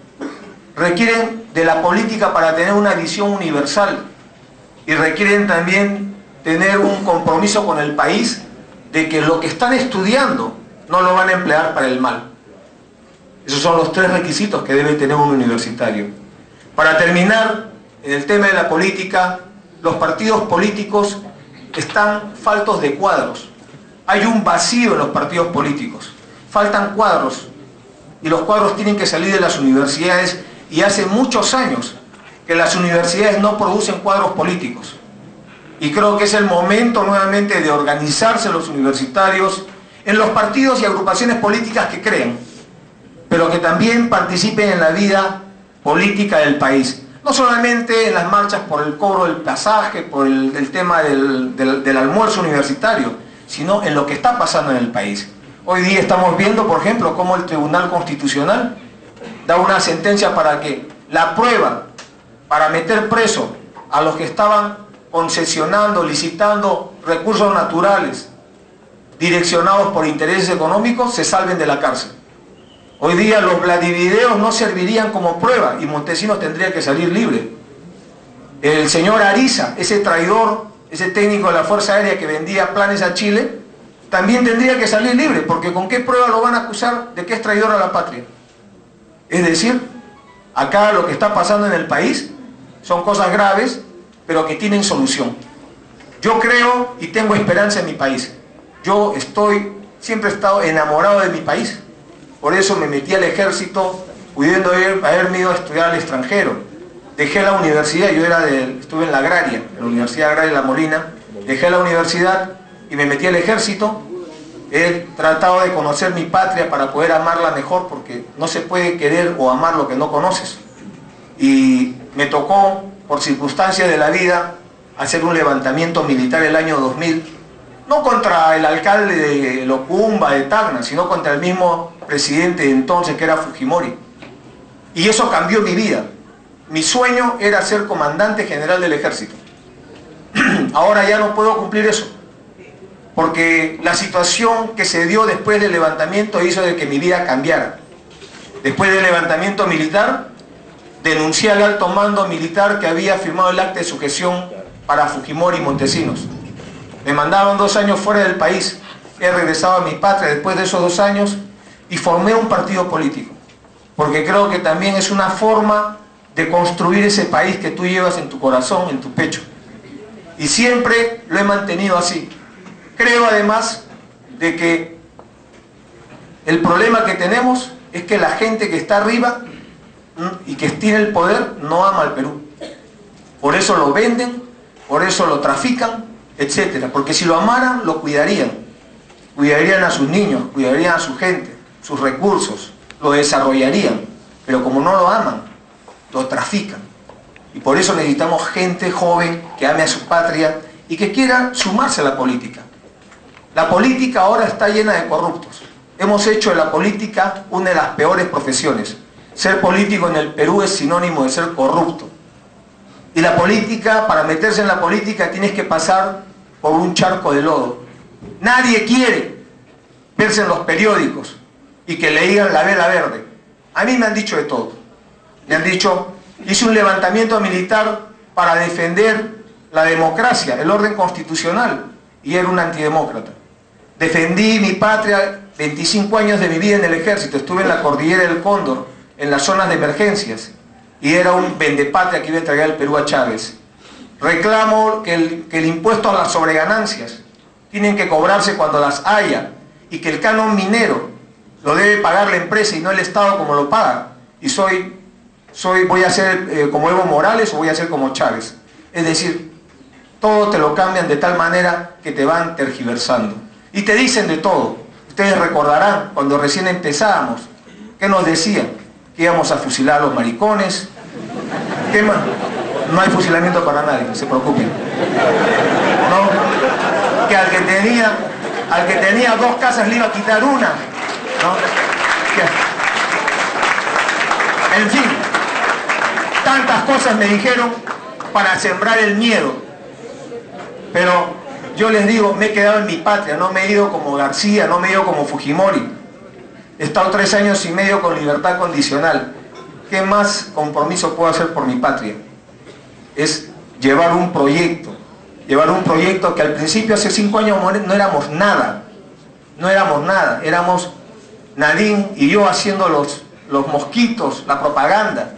requieren de la política para tener una visión universal y requieren también tener un compromiso con el país de que lo que están estudiando no lo van a emplear para el mal. Esos son los 3 requisitos que debe tener un universitario. Para terminar, en el tema de la política, los partidos políticos están faltos de cuadros. Hay un vacío en los partidos políticos. Faltan cuadros. Y los cuadros tienen que salir de las universidades. Y hace muchos años que las universidades no producen cuadros políticos. Y creo que es el momento nuevamente de organizarse los universitarios en los partidos y agrupaciones políticas que creen, pero que también participen en la vida política del país. No solamente en las marchas por el cobro del pasaje, por el tema del almuerzo universitario, sino en lo que está pasando en el país. Hoy día estamos viendo, por ejemplo, cómo el Tribunal Constitucional da una sentencia para que la prueba para meter preso a los que estaban concesionando, licitando recursos naturales direccionados por intereses económicos, se salven de la cárcel. Hoy día los Vladivideos no servirían como prueba y Montesinos tendría que salir libre. El señor Ariza, ese traidor, ese técnico de la Fuerza Aérea que vendía planes a Chile, también tendría que salir libre, porque ¿con qué prueba lo van a acusar de que es traidor a la patria? Es decir, acá lo que está pasando en el país son cosas graves, pero que tienen solución. Yo creo y tengo esperanza en mi país. Yo siempre he estado enamorado de mi país. Por eso me metí al ejército, pudiendo haberme ido a estudiar al extranjero. Dejé la universidad, estuve en la agraria, en la Universidad Agraria de La Molina. Dejé la universidad y me metí al ejército. He tratado de conocer mi patria para poder amarla mejor, porque no se puede querer o amar lo que no conoces. Y me tocó, por circunstancias de la vida, hacer un levantamiento militar el año 2000, no contra el alcalde de Locumba, de Tacna, sino contra el mismo presidente de entonces, que era Fujimori. Y eso cambió mi vida. Mi sueño era ser comandante general del ejército. Ahora ya no puedo cumplir eso, porque la situación que se dio después del levantamiento hizo de que mi vida cambiara. Después del levantamiento militar, denuncié al alto mando militar que había firmado el acta de sujeción para Fujimori y Montesinos. Me mandaron 2 años fuera del país. He regresado a mi patria después de esos 2 años y formé un partido político, porque creo que también es una forma de construir ese país que tú llevas en tu corazón, en tu pecho. Y siempre lo he mantenido así. Creo además de que el problema que tenemos es que la gente que está arriba y que tiene el poder no ama al Perú. Por eso lo venden, por eso lo trafican, etcétera. Porque si lo amaran, lo cuidarían. Cuidarían a sus niños, cuidarían a su gente, sus recursos, lo desarrollarían. Pero como no lo aman, lo trafican. Y por eso necesitamos gente joven que ame a su patria y que quiera sumarse a la política. La política ahora está llena de corruptos. Hemos hecho de la política una de las peores profesiones. Ser político en el Perú es sinónimo de ser corrupto. Y la política, para meterse en la política, tienes que pasar por un charco de lodo. Nadie quiere verse en los periódicos y que le digan la vela verde. A mí me han dicho de todo. Me han dicho, hice un levantamiento militar para defender la democracia, el orden constitucional, y era un antidemócrata. Defendí mi patria, 25 años de mi vida en el ejército, estuve en la cordillera del Cóndor, en las zonas de emergencias, y era un vendepatria que iba a entregar el Perú a Chávez. Reclamo que el impuesto a las sobreganancias tienen que cobrarse cuando las haya, y que el canon minero lo debe pagar la empresa y no el Estado como lo paga. Y voy a ser como Evo Morales o voy a ser como Chávez. Es decir, todo te lo cambian de tal manera que te van tergiversando. Y te dicen de todo. Ustedes recordarán cuando recién empezábamos, ¿qué nos decían? Que íbamos a fusilar a los maricones. ¿Qué más? No hay fusilamiento para nadie, no se preocupen. ¿No? Que al que tenía 2 casas le iba a quitar una. ¿No? En fin, tantas cosas me dijeron para sembrar el miedo. Pero yo les digo, me he quedado en mi patria, no me he ido como García, no me he ido como Fujimori. He estado 3 años y medio con libertad condicional. ¿Qué más compromiso puedo hacer por mi patria? Es llevar un proyecto que al principio, hace 5 años, no éramos nada. No éramos nada, éramos Nadine y yo haciendo los mosquitos, la propaganda.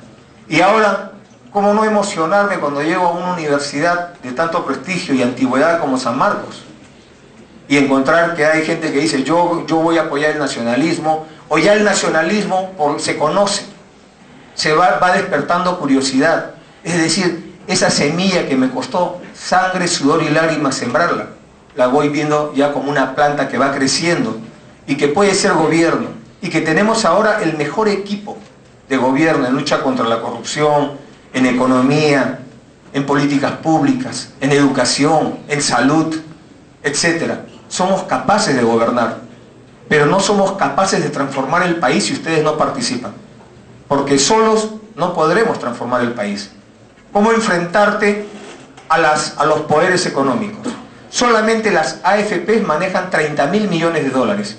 Y ahora, ¿cómo no emocionarme cuando llego a una universidad de tanto prestigio y antigüedad como San Marcos? Y encontrar que hay gente que dice, yo voy a apoyar el nacionalismo, o ya el nacionalismo se conoce, va despertando curiosidad. Es decir, esa semilla que me costó sangre, sudor y lágrimas sembrarla, la voy viendo ya como una planta que va creciendo y que puede ser gobierno, y que tenemos ahora el mejor equipo de gobierno en lucha contra la corrupción, en economía, en políticas públicas, en educación, en salud, etc. Somos capaces de gobernar, pero no somos capaces de transformar el país si ustedes no participan, porque solos no podremos transformar el país. ¿Cómo enfrentarte a los poderes económicos? Solamente las AFPs manejan 30.000 millones de dólares.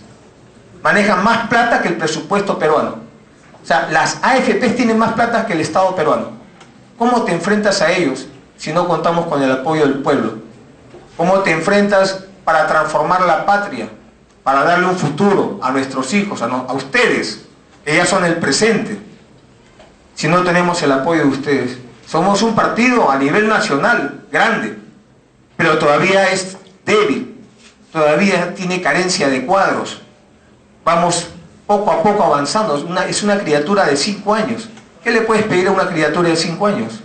Manejan más plata que el presupuesto peruano. O sea, las AFPs tienen más plata que el Estado peruano. ¿Cómo te enfrentas a ellos si no contamos con el apoyo del pueblo? ¿Cómo te enfrentas para transformar la patria, para darle un futuro a nuestros hijos, a ustedes, que ya son el presente, si no tenemos el apoyo de ustedes? Somos un partido a nivel nacional, grande, pero todavía es débil, todavía tiene carencia de cuadros. Vamos poco a poco avanzando, es una criatura de 5 años. ¿Qué le puedes pedir a una criatura de 5 años?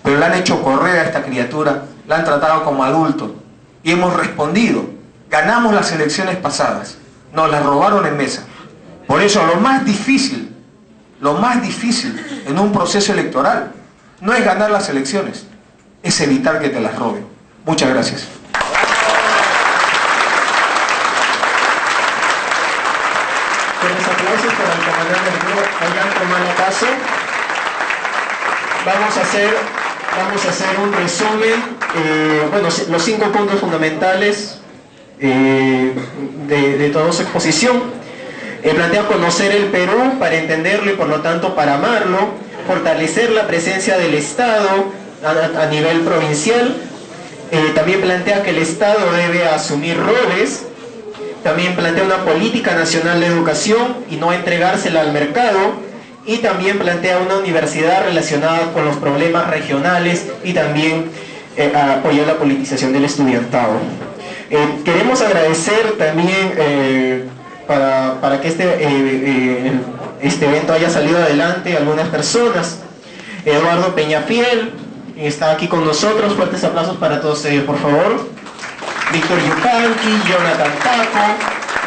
Pero la han hecho correr a esta criatura, la han tratado como adulto, y hemos respondido. Ganamos las elecciones pasadas, nos las robaron en mesa. Por eso lo más difícil en un proceso electoral no es ganar las elecciones, es evitar que te las roben. Muchas gracias. Con los aplausos para el comandante del grupo Ollanta Humala-Caso. Vamos a hacer un resumen, bueno, los 5 puntos fundamentales de toda su exposición. Plantea conocer el Perú para entenderlo y por lo tanto para amarlo, fortalecer la presencia del Estado a nivel provincial. También plantea que el Estado debe asumir roles. También plantea una política nacional de educación y no entregársela al mercado. Y también plantea una universidad relacionada con los problemas regionales y también apoyar la politización del estudiantado. Queremos agradecer también para que este evento haya salido adelante algunas personas. Eduardo Peñafiel está aquí con nosotros, fuertes aplausos para todos ellos, por favor. Víctor Yupanqui, Jonathan Taco,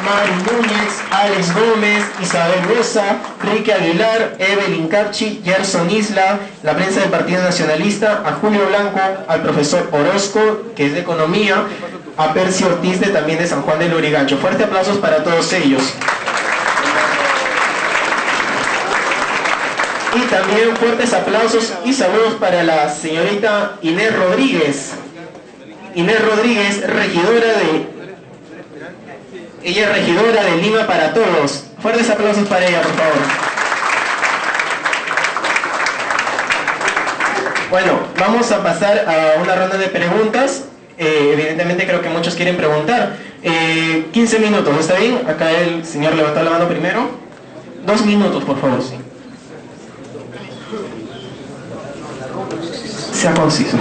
Mari Núñez, Alex Gómez, Isabel Rosa, Ricky Aguilar, Evelyn Carchi, Gerson Isla, la prensa del Partido Nacionalista, a Julio Blanco, al profesor Orozco, que es de Economía, a Percy Ortiz, también de San Juan del Lurigancho. Fuertes aplausos para todos ellos. Y también fuertes aplausos y saludos para la señorita Inés Rodríguez. Inés Rodríguez, ella es regidora de Lima para Todos. Fuertes aplausos para ella, por favor. Bueno, vamos a pasar a una ronda de preguntas. Evidentemente creo que muchos quieren preguntar. 15 minutos, ¿está bien? Acá el señor levantó la mano primero. 2 minutos, por favor. Sí. Sea conciso.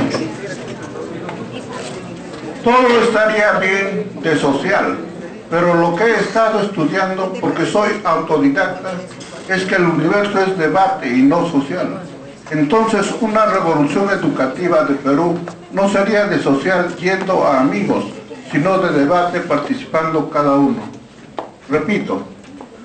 Todo estaría bien de social, pero lo que he estado estudiando, porque soy autodidacta, es que el universo es debate y no social. Entonces, una revolución educativa de Perú no sería de social yendo a amigos, sino de debate participando cada uno. Repito,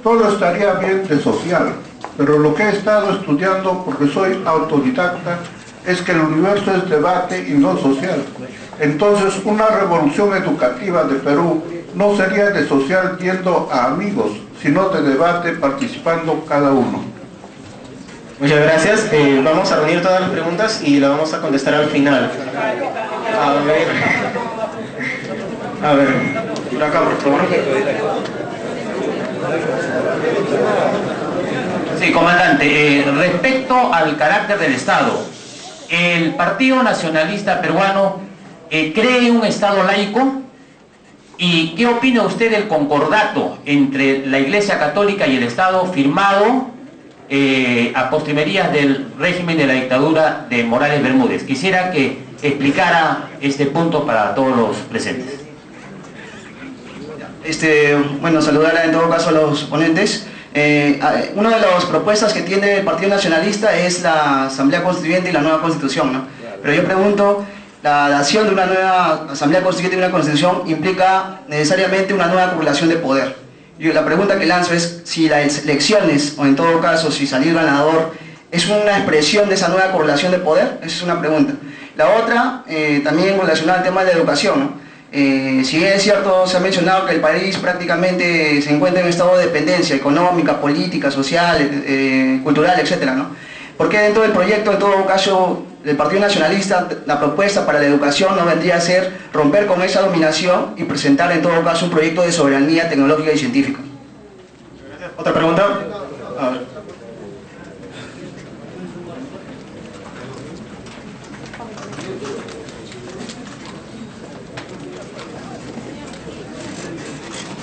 todo estaría bien de social, pero lo que he estado estudiando, porque soy autodidacta, es que el universo es debate y no social. Entonces, una revolución educativa de Perú no sería de social yendo a amigos, sino de debate participando cada uno. Muchas gracias. Vamos a reunir todas las preguntas y las vamos a contestar al final. A ver, por acá, por favor. Sí, comandante, respecto al carácter del Estado, el Partido Nacionalista Peruano cree un Estado laico. ¿Y qué opina usted del concordato entre la Iglesia Católica y el Estado firmado a postrimerías del régimen de la dictadura de Morales Bermúdez? Quisiera que explicara este punto para todos los presentes. Bueno, saludar en todo caso a los ponentes. Una de las propuestas que tiene el Partido Nacionalista es la Asamblea Constituyente y la nueva Constitución, ¿no? Pero yo pregunto, la dación de una nueva Asamblea Constituyente y una Constitución implica necesariamente una nueva acumulación de poder. La pregunta que lanzo es si las elecciones, o en todo caso si salir ganador, es una expresión de esa nueva correlación de poder. Esa es una pregunta. La otra, también relacionada al tema de la educación, ¿no? Si bien es cierto, se ha mencionado que el país prácticamente se encuentra en un estado de dependencia económica, política, social, cultural, etc., ¿no? ¿Por qué dentro del proyecto, en todo caso, del Partido Nacionalista, la propuesta para la educación no vendría a ser romper con esa dominación y presentar en todo caso un proyecto de soberanía tecnológica y científica. ¿Otra pregunta? A ver.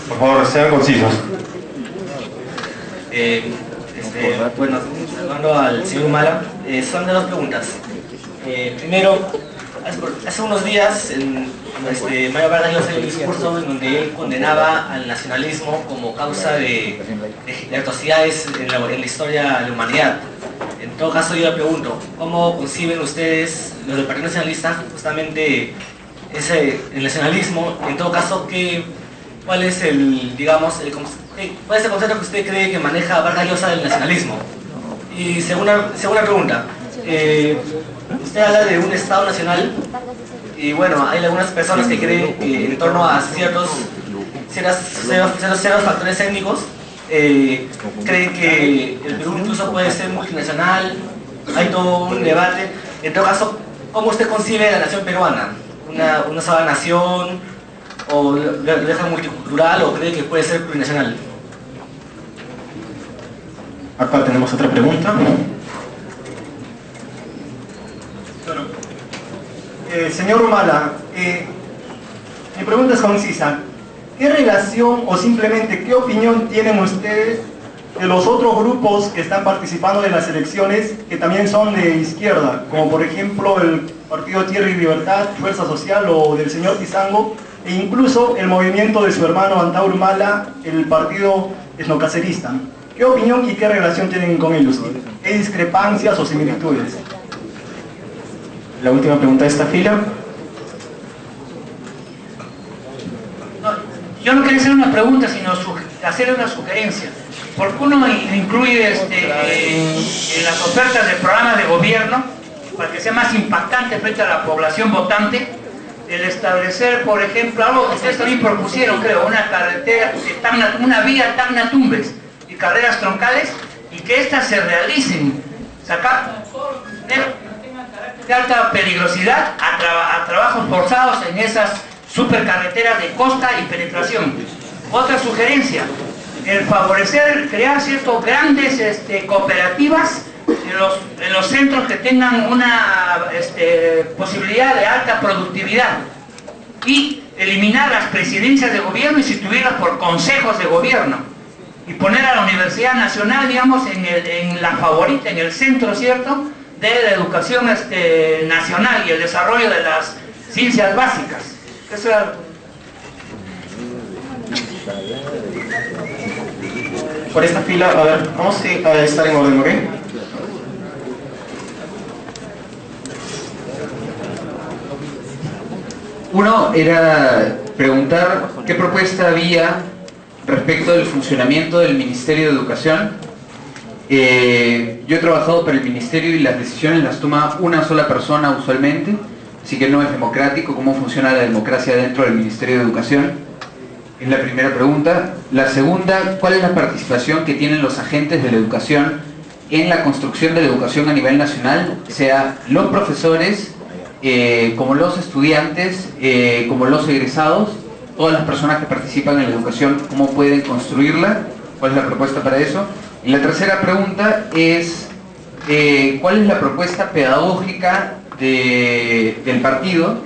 Por favor, sean concisos. Bueno, saludando al señor Humala, son de dos preguntas. Primero, hace unos días, Mario Vargas Llosa dio un discurso en donde él condenaba al nacionalismo como causa de atrocidades en la historia de la humanidad. En todo caso, yo le pregunto, ¿cómo conciben ustedes, los del Partido Nacionalista, justamente el nacionalismo? En todo caso, ¿cuál es el concepto que usted cree que maneja Vargas Llosa del nacionalismo? Y segunda pregunta, usted habla de un Estado nacional y bueno, hay algunas personas que creen que en torno a ciertos factores étnicos creen que el Perú incluso puede ser multinacional, hay todo un debate. En todo caso, ¿cómo usted concibe la nación peruana? ¿Una sola nación? ¿O lo deja multicultural o cree que puede ser plurinacional? Acá tenemos otra pregunta. Señor Humala, mi pregunta es concisa. ¿Qué relación o simplemente qué opinión tienen ustedes de los otros grupos que están participando de las elecciones que también son de izquierda? Como por ejemplo el Partido Tierra y Libertad, Fuerza Social o del señor Tizango, e incluso el movimiento de su hermano Antauro Humala, el Partido Etnocacerista. ¿Qué opinión y qué relación tienen con ellos? ¿Qué discrepancias o similitudes? La última pregunta de esta fila. No, yo no quería hacer una pregunta, sino hacer una sugerencia. ¿Por qué uno incluye en las ofertas del programa de gobierno, para que sea más impactante frente a la población votante, el establecer, por ejemplo, algo que ustedes también propusieron, creo, una carretera, una vía Tacna-Tumbes y carreras troncales, y que éstas se realicen, sacar de alta peligrosidad a trabajos forzados en esas supercarreteras de costa y penetración. Otra sugerencia, el favorecer, crear ciertas grandes cooperativas en los centros que tengan una posibilidad de alta productividad, y eliminar las presidencias de gobierno y sustituirlas por consejos de gobierno, y poner a la Universidad Nacional, digamos, en la favorita, en el centro, ¿cierto?, de la educación nacional y el desarrollo de las ciencias básicas. Eso era... Por esta fila, a ver, vamos a estar en orden, ¿ok? Uno era preguntar qué propuesta había respecto del funcionamiento del Ministerio de Educación. Yo he trabajado para el Ministerio y las decisiones las toma una sola persona usualmente, así que no es democrático. ¿Cómo funciona la democracia dentro del Ministerio de Educación? Es la primera pregunta. La segunda, ¿cuál es la participación que tienen los agentes de la educación en la construcción de la educación a nivel nacional? Sea los profesores, como los estudiantes, como los egresados, todas las personas que participan en la educación, ¿cómo pueden construirla? ¿Cuál es la propuesta para eso? Y la tercera pregunta es, ¿cuál es la propuesta pedagógica del partido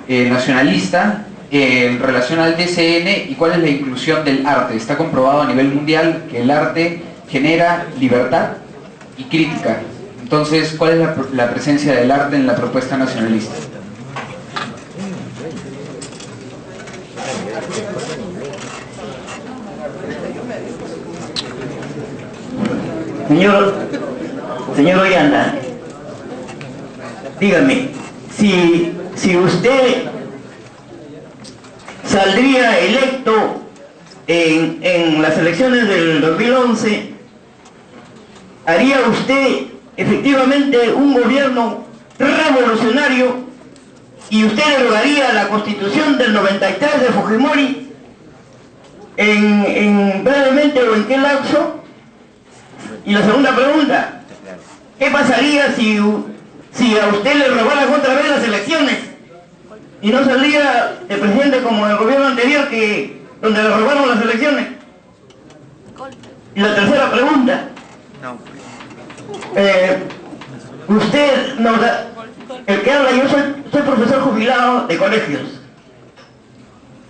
nacionalista en relación al DCN, y cuál es la inclusión del arte? Está comprobado a nivel mundial que el arte genera libertad y crítica. Entonces, ¿cuál es la presencia del arte en la propuesta nacionalista? Señor Ollanta, dígame, si usted saldría electo en las elecciones del 2011, ¿haría usted efectivamente un gobierno revolucionario y usted derogaría la Constitución del 93 de Fujimori en brevemente o en qué lapso? Y la segunda pregunta, ¿qué pasaría si si a usted le robaran otra vez las elecciones y no salía el presidente como el gobierno anterior donde le robaron las elecciones. Y la tercera pregunta, usted nos da, el que habla, yo soy profesor jubilado de colegios,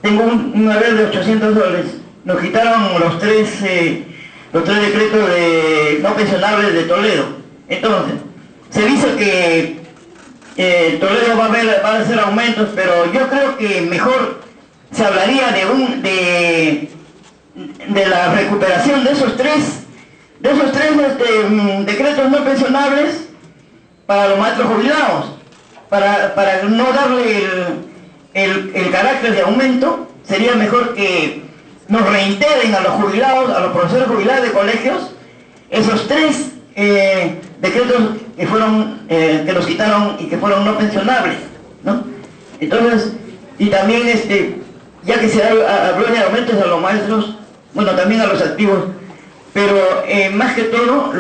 tengo un haber de 800 soles, nos quitaron los tres decretos de no pensionables de Toledo. Entonces, se dice que Toledo va a hacer aumentos, pero yo creo que mejor se hablaría de la recuperación de esos tres decretos no pensionables para los maestros jubilados, para no darle el carácter de aumento. Sería mejor que nos reintegren a los jubilados, a los profesores jubilados de colegios, esos tres decretos que nos quitaron y que fueron no pensionables, ¿no? Entonces, y también ya que se habló de aumentos a los maestros, bueno, también a los activos, pero más que todo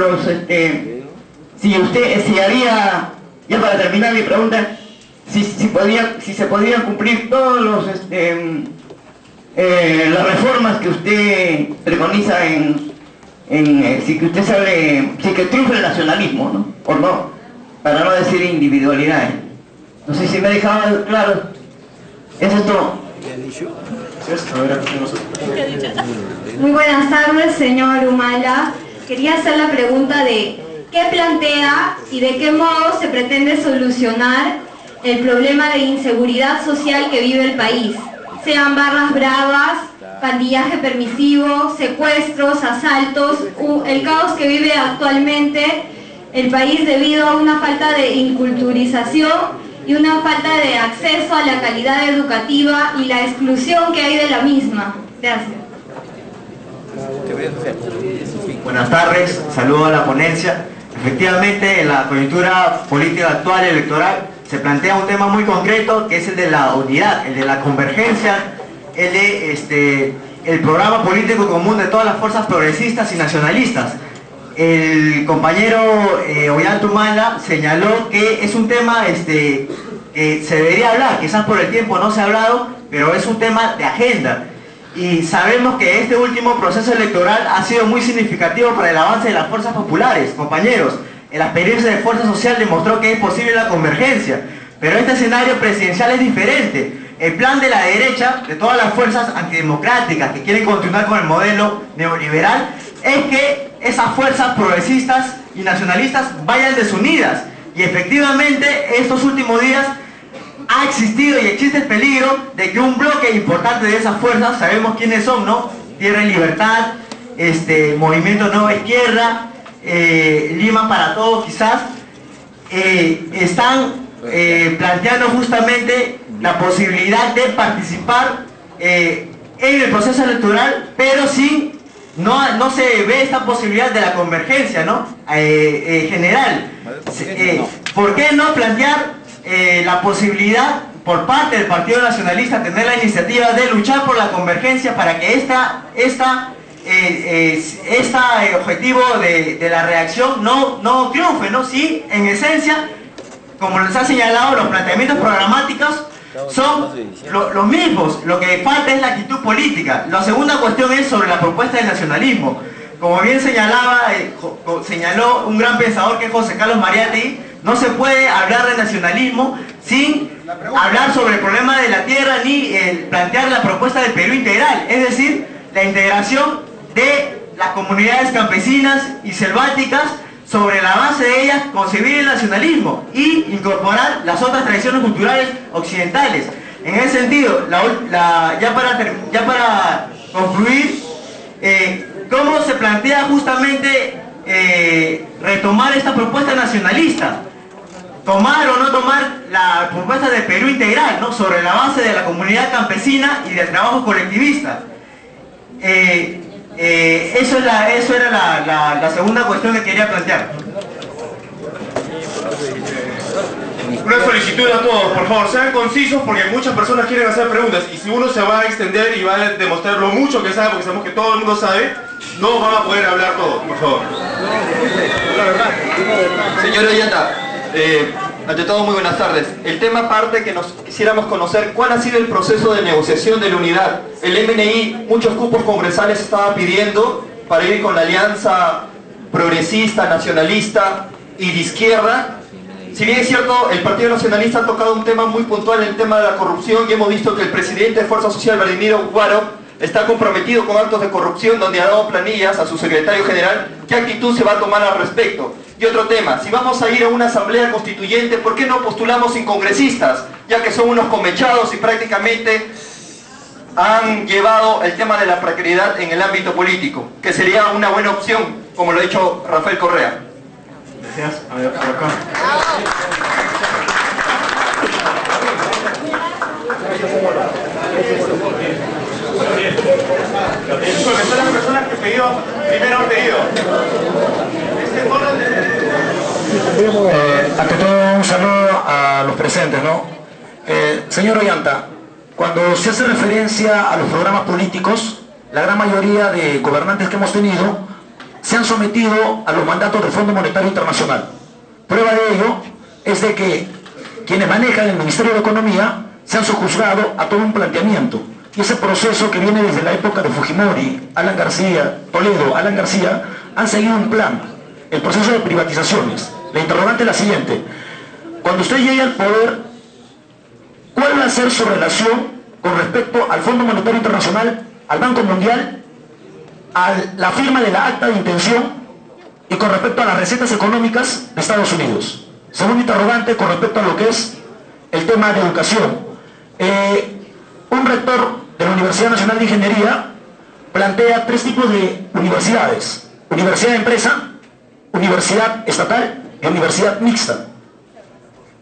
si haría, ya para terminar mi pregunta, si se podían cumplir todos las reformas que usted preconiza si que triunfe el nacionalismo, ¿no? O no, para no decir individualidades. No sé si me he dejado claro. Eso es todo. Muy buenas tardes, señor Humala. Quería hacer la pregunta de ¿qué plantea y de qué modo se pretende solucionar el problema de inseguridad social que vive el país? Sean barras bravas, pandillaje permisivo, secuestros, asaltos, el caos que vive actualmente el país debido a una falta de inculturización y una falta de acceso a la calidad educativa y la exclusión que hay de la misma. Gracias. Buenas tardes, saludo a la ponencia. Efectivamente, en la coyuntura política actual electoral se plantea un tema muy concreto, que es el de la unidad, el de la convergencia, el de el programa político común de todas las fuerzas progresistas y nacionalistas. El compañero Ollanta señaló que es un tema que se debería hablar, quizás por el tiempo no se ha hablado, pero es un tema de agenda. Y sabemos que este último proceso electoral ha sido muy significativo para el avance de las fuerzas populares. Compañeros, la experiencia de Fuerza Social demostró que es posible la convergencia, pero este escenario presidencial es diferente. El plan de la derecha, de todas las fuerzas antidemocráticas que quieren continuar con el modelo neoliberal, es que esas fuerzas progresistas y nacionalistas vayan desunidas. Y efectivamente, estos últimos días ha existido y existe el peligro de que un bloque importante de esas fuerzas, sabemos quiénes son, ¿no? Tierra y Libertad, Movimiento Nueva Izquierda, Lima para Todos quizás, están planteando justamente la posibilidad de participar en el proceso electoral, pero no se ve esta posibilidad de la convergencia, ¿no? General. ¿Por qué no plantear la posibilidad por parte del Partido Nacionalista tener la iniciativa de luchar por la convergencia para que este objetivo de la reacción no triunfe, ¿no? Sí, en esencia, como les ha señalado, los planteamientos programáticos son los mismos, lo que falta es la actitud política. La segunda cuestión es sobre la propuesta del nacionalismo. Como bien señaló un gran pensador que es José Carlos Mariátegui, no se puede hablar de nacionalismo sin hablar sobre el problema de la tierra ni plantear la propuesta del Perú integral, es decir, la integración de las comunidades campesinas y selváticas, sobre la base de ellas concebir el nacionalismo y incorporar las otras tradiciones culturales occidentales. En ese sentido, ya para concluir, ¿cómo se plantea justamente retomar esta propuesta nacionalista? Tomar o no tomar la propuesta de Perú integral, ¿no? Sobre la base de la comunidad campesina y del trabajo colectivista. Eso era la segunda cuestión que quería plantear. Una solicitud a todos, por favor, sean concisos porque muchas personas quieren hacer preguntas y si uno se va a extender y va a demostrar lo mucho que sabe, porque sabemos que todo el mundo sabe, no van a poder hablar todos, por favor. Señor Ollanta, Ante todo, muy buenas tardes. El tema parte que nos quisiéramos conocer cuál ha sido el proceso de negociación de la unidad. El MNI, muchos cupos congresales estaba pidiendo para ir con la alianza progresista, nacionalista y de izquierda. Si bien es cierto, el Partido Nacionalista ha tocado un tema muy puntual, el tema de la corrupción, y hemos visto que el presidente de Fuerza Social, Vladimiro Guaro, está comprometido con actos de corrupción donde ha dado planillas a su secretario general. ¿Qué actitud se va a tomar al respecto? Y otro tema, si vamos a ir a una asamblea constituyente, ¿por qué no postulamos sin congresistas? Ya que son unos comechados y prácticamente han llevado el tema de la precariedad en el ámbito político, que sería una buena opción, como lo ha dicho Rafael Correa. Gracias. A ver, por acá. Disculpe, son las personas que primero han pedido. Ante todo, un saludo a los presentes, ¿no? Señor Ollanta, cuando se hace referencia a los programas políticos, la gran mayoría de gobernantes que hemos tenido se han sometido a los mandatos del Fondo Monetario Internacional. Prueba de ello es de que quienes manejan el Ministerio de Economía se han sojuzgado a todo un planteamiento. Y ese proceso que viene desde la época de Fujimori, Alan García, Toledo, Alan García, han seguido un plan, el proceso de privatizaciones. La interrogante es la siguiente: cuando usted llegue al poder, ¿cuál va a ser su relación con respecto al Fondo Monetario Internacional, al Banco Mundial, a la firma de la acta de intención y con respecto a las recetas económicas de Estados Unidos? Segundo interrogante con respecto a lo que es el tema de educación. Un rector de la Universidad Nacional de Ingeniería plantea tres tipos de universidades: universidad de empresa, universidad estatal y universidad mixta.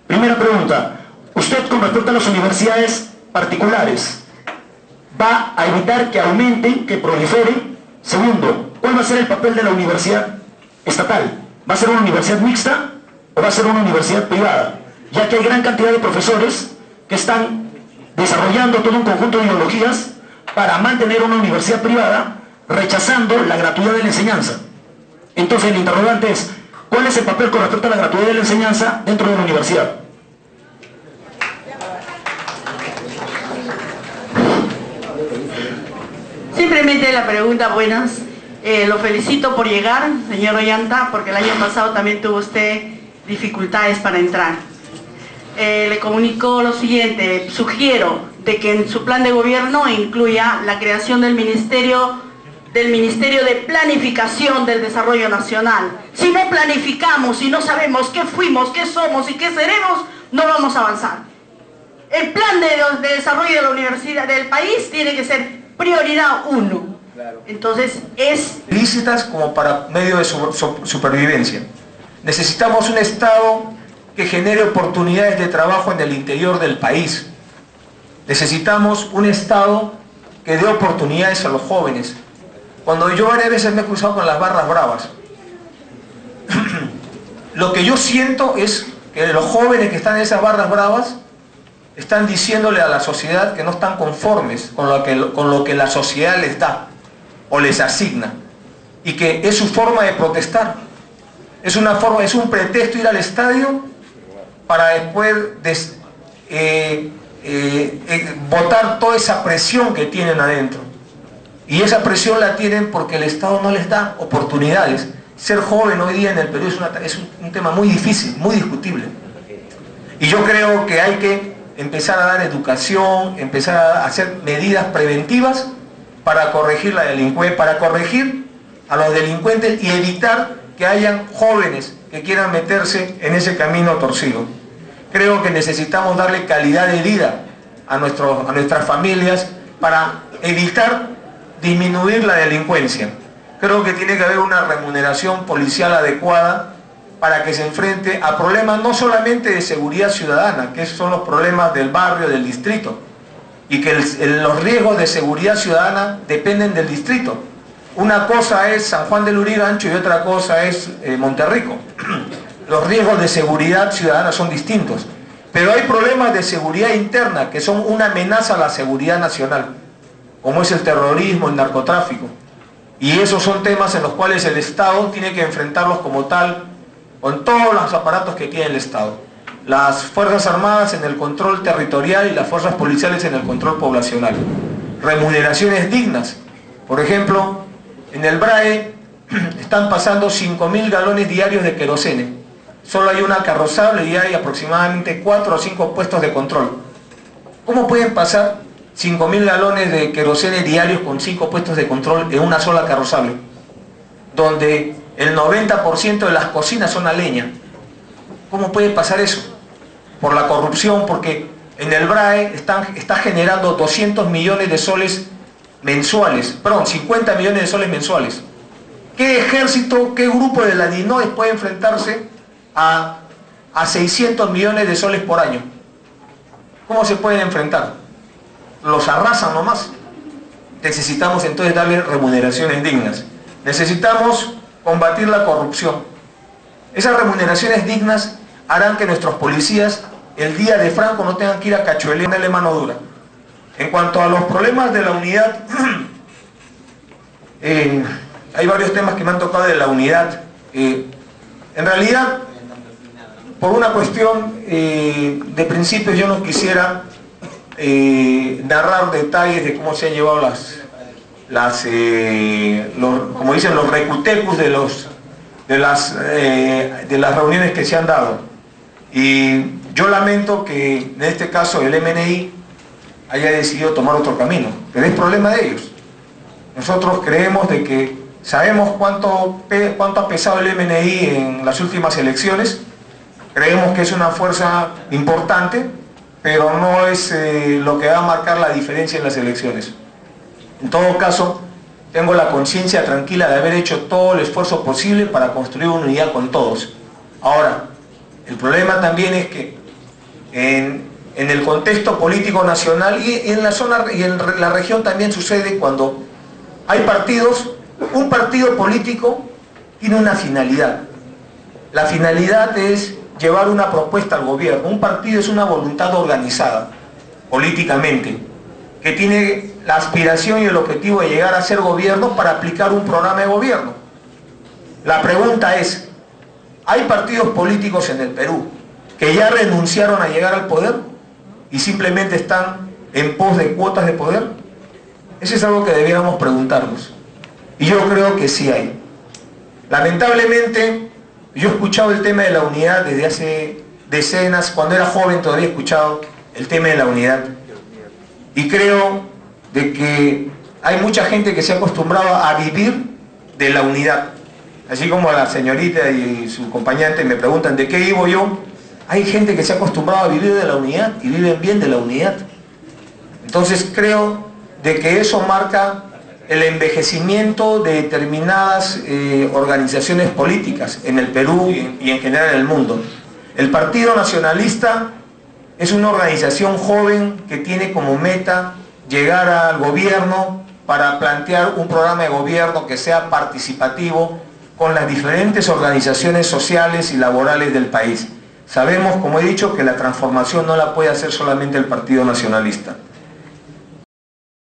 Primera pregunta, usted con respecto a las universidades particulares, ¿va a evitar que aumenten, que proliferen? Segundo, ¿cuál va a ser el papel de la universidad estatal? ¿Va a ser una universidad mixta o va a ser una universidad privada? Ya que hay gran cantidad de profesores que están desarrollando todo un conjunto de ideologías para mantener una universidad privada, rechazando la gratuidad de la enseñanza. Entonces el interrogante es, ¿cuál es el papel con respecto a la gratuidad de la enseñanza dentro de la universidad? Simplemente la pregunta, buenas. Lo felicito por llegar, señor Ollanta, porque el año pasado también tuvo usted dificultades para entrar. Le comunico lo siguiente: sugiero de que en su plan de gobierno incluya la creación del Ministerio de Planificación del Desarrollo Nacional. Si no planificamos, si no sabemos qué fuimos, qué somos y qué seremos, no vamos a avanzar. El plan de desarrollo de la universidad del país tiene que ser prioridad 1. Entonces es lícitas como para medio de supervivencia. Necesitamos un Estado que genere oportunidades de trabajo en el interior del país. Necesitamos un Estado que dé oportunidades a los jóvenes. Cuando yo varias veces me he cruzado con las barras bravas, lo que yo siento es que los jóvenes que están en esas barras bravas están diciéndole a la sociedad que no están conformes con lo que la sociedad les da o les asigna, y que es su forma de protestar. Es un pretexto ir al estadio para después botar toda esa presión que tienen adentro. Y esa presión la tienen porque el Estado no les da oportunidades. Ser joven hoy día en el Perú es un tema muy difícil, muy discutible. Y yo creo que hay que empezar a dar educación, empezar a hacer medidas preventivas para corregir la delincuencia, para corregir a los delincuentes y evitar que hayan jóvenes que quieran meterse en ese camino torcido. Creo que necesitamos darle calidad de vida a nuestras familias para evitar disminuir la delincuencia. Creo que tiene que haber una remuneración policial adecuada para que se enfrente a problemas no solamente de seguridad ciudadana, que son los problemas del barrio, del distrito, y que los riesgos de seguridad ciudadana dependen del distrito. Una cosa es San Juan del Lurigancho y otra cosa es Monterrico. Los riesgos de seguridad ciudadana son distintos, pero hay problemas de seguridad interna que son una amenaza a la seguridad nacional, como es el terrorismo, el narcotráfico, y esos son temas en los cuales el Estado tiene que enfrentarlos como tal, con todos los aparatos que tiene el Estado. las Fuerzas Armadas en el control territorial y las fuerzas policiales en el control poblacional. Remuneraciones dignas. Por ejemplo, en el BRAE están pasando 5.000 galones diarios de querosene. Solo hay una carrozable y hay aproximadamente 4 o 5 puestos de control. ¿Cómo pueden pasar 5.000 galones de querosene diarios con 5 puestos de control en una sola carrozable? Donde el 90% de las cocinas son a leña. ¿Cómo puede pasar eso? Por la corrupción, porque en el BRAE está generando 200 millones de soles mensuales, perdón, 50 millones de soles mensuales. ¿Qué ejército, qué grupo de la DINOES puede enfrentarse a 600 millones de soles por año? ¿Cómo se pueden enfrentar? Los arrasan nomás. Necesitamos entonces darle remuneraciones dignas. Necesitamos combatir la corrupción. Esas remuneraciones dignas harán que nuestros policías el día de Franco no tengan que ir a cachuelear, darle mano dura. En cuanto a los problemas de la unidad, hay varios temas que me han tocado de la unidad. En realidad, por una cuestión de principios, yo no quisiera narrar detalles de cómo se han llevado como dicen, los recutecus de las reuniones que se han dado. Y yo lamento que en este caso el MNI haya decidido tomar otro camino, pero es problema de ellos. Nosotros creemos de que sabemos cuánto ha pesado el MNI en las últimas elecciones, creemos que es una fuerza importante, pero no es lo que va a marcar la diferencia en las elecciones. En todo caso, tengo la conciencia tranquila de haber hecho todo el esfuerzo posible para construir una unidad con todos. Ahora, el problema también es que en el contexto político nacional y en la zona y en la región también sucede cuando hay partidos, un partido político tiene una finalidad. La finalidad es llevar una propuesta al gobierno. Un partido es una voluntad organizada políticamente, que tiene la aspiración y el objetivo de llegar a ser gobierno para aplicar un programa de gobierno. La pregunta es, ¿hay partidos políticos en el Perú que ya renunciaron a llegar al poder y simplemente están en pos de cuotas de poder? Eso es algo que debiéramos preguntarnos. Y yo creo que sí hay. Lamentablemente, yo he escuchado el tema de la unidad desde hace decenas. Cuando era joven todavía he escuchado el tema de la unidad. Y creo de que hay mucha gente que se ha acostumbrado a vivir de la unidad. Así como la señorita y su acompañante me preguntan ¿de qué vivo yo? Hay gente que se ha acostumbrado a vivir de la unidad y viven bien de la unidad. Entonces creo de que eso marca el envejecimiento de determinadas organizaciones políticas en el Perú y en general en el mundo. El Partido Nacionalista es una organización joven que tiene como meta llegar al gobierno para plantear un programa de gobierno que sea participativo con las diferentes organizaciones sociales y laborales del país. Sabemos, como he dicho, que la transformación no la puede hacer solamente el Partido Nacionalista.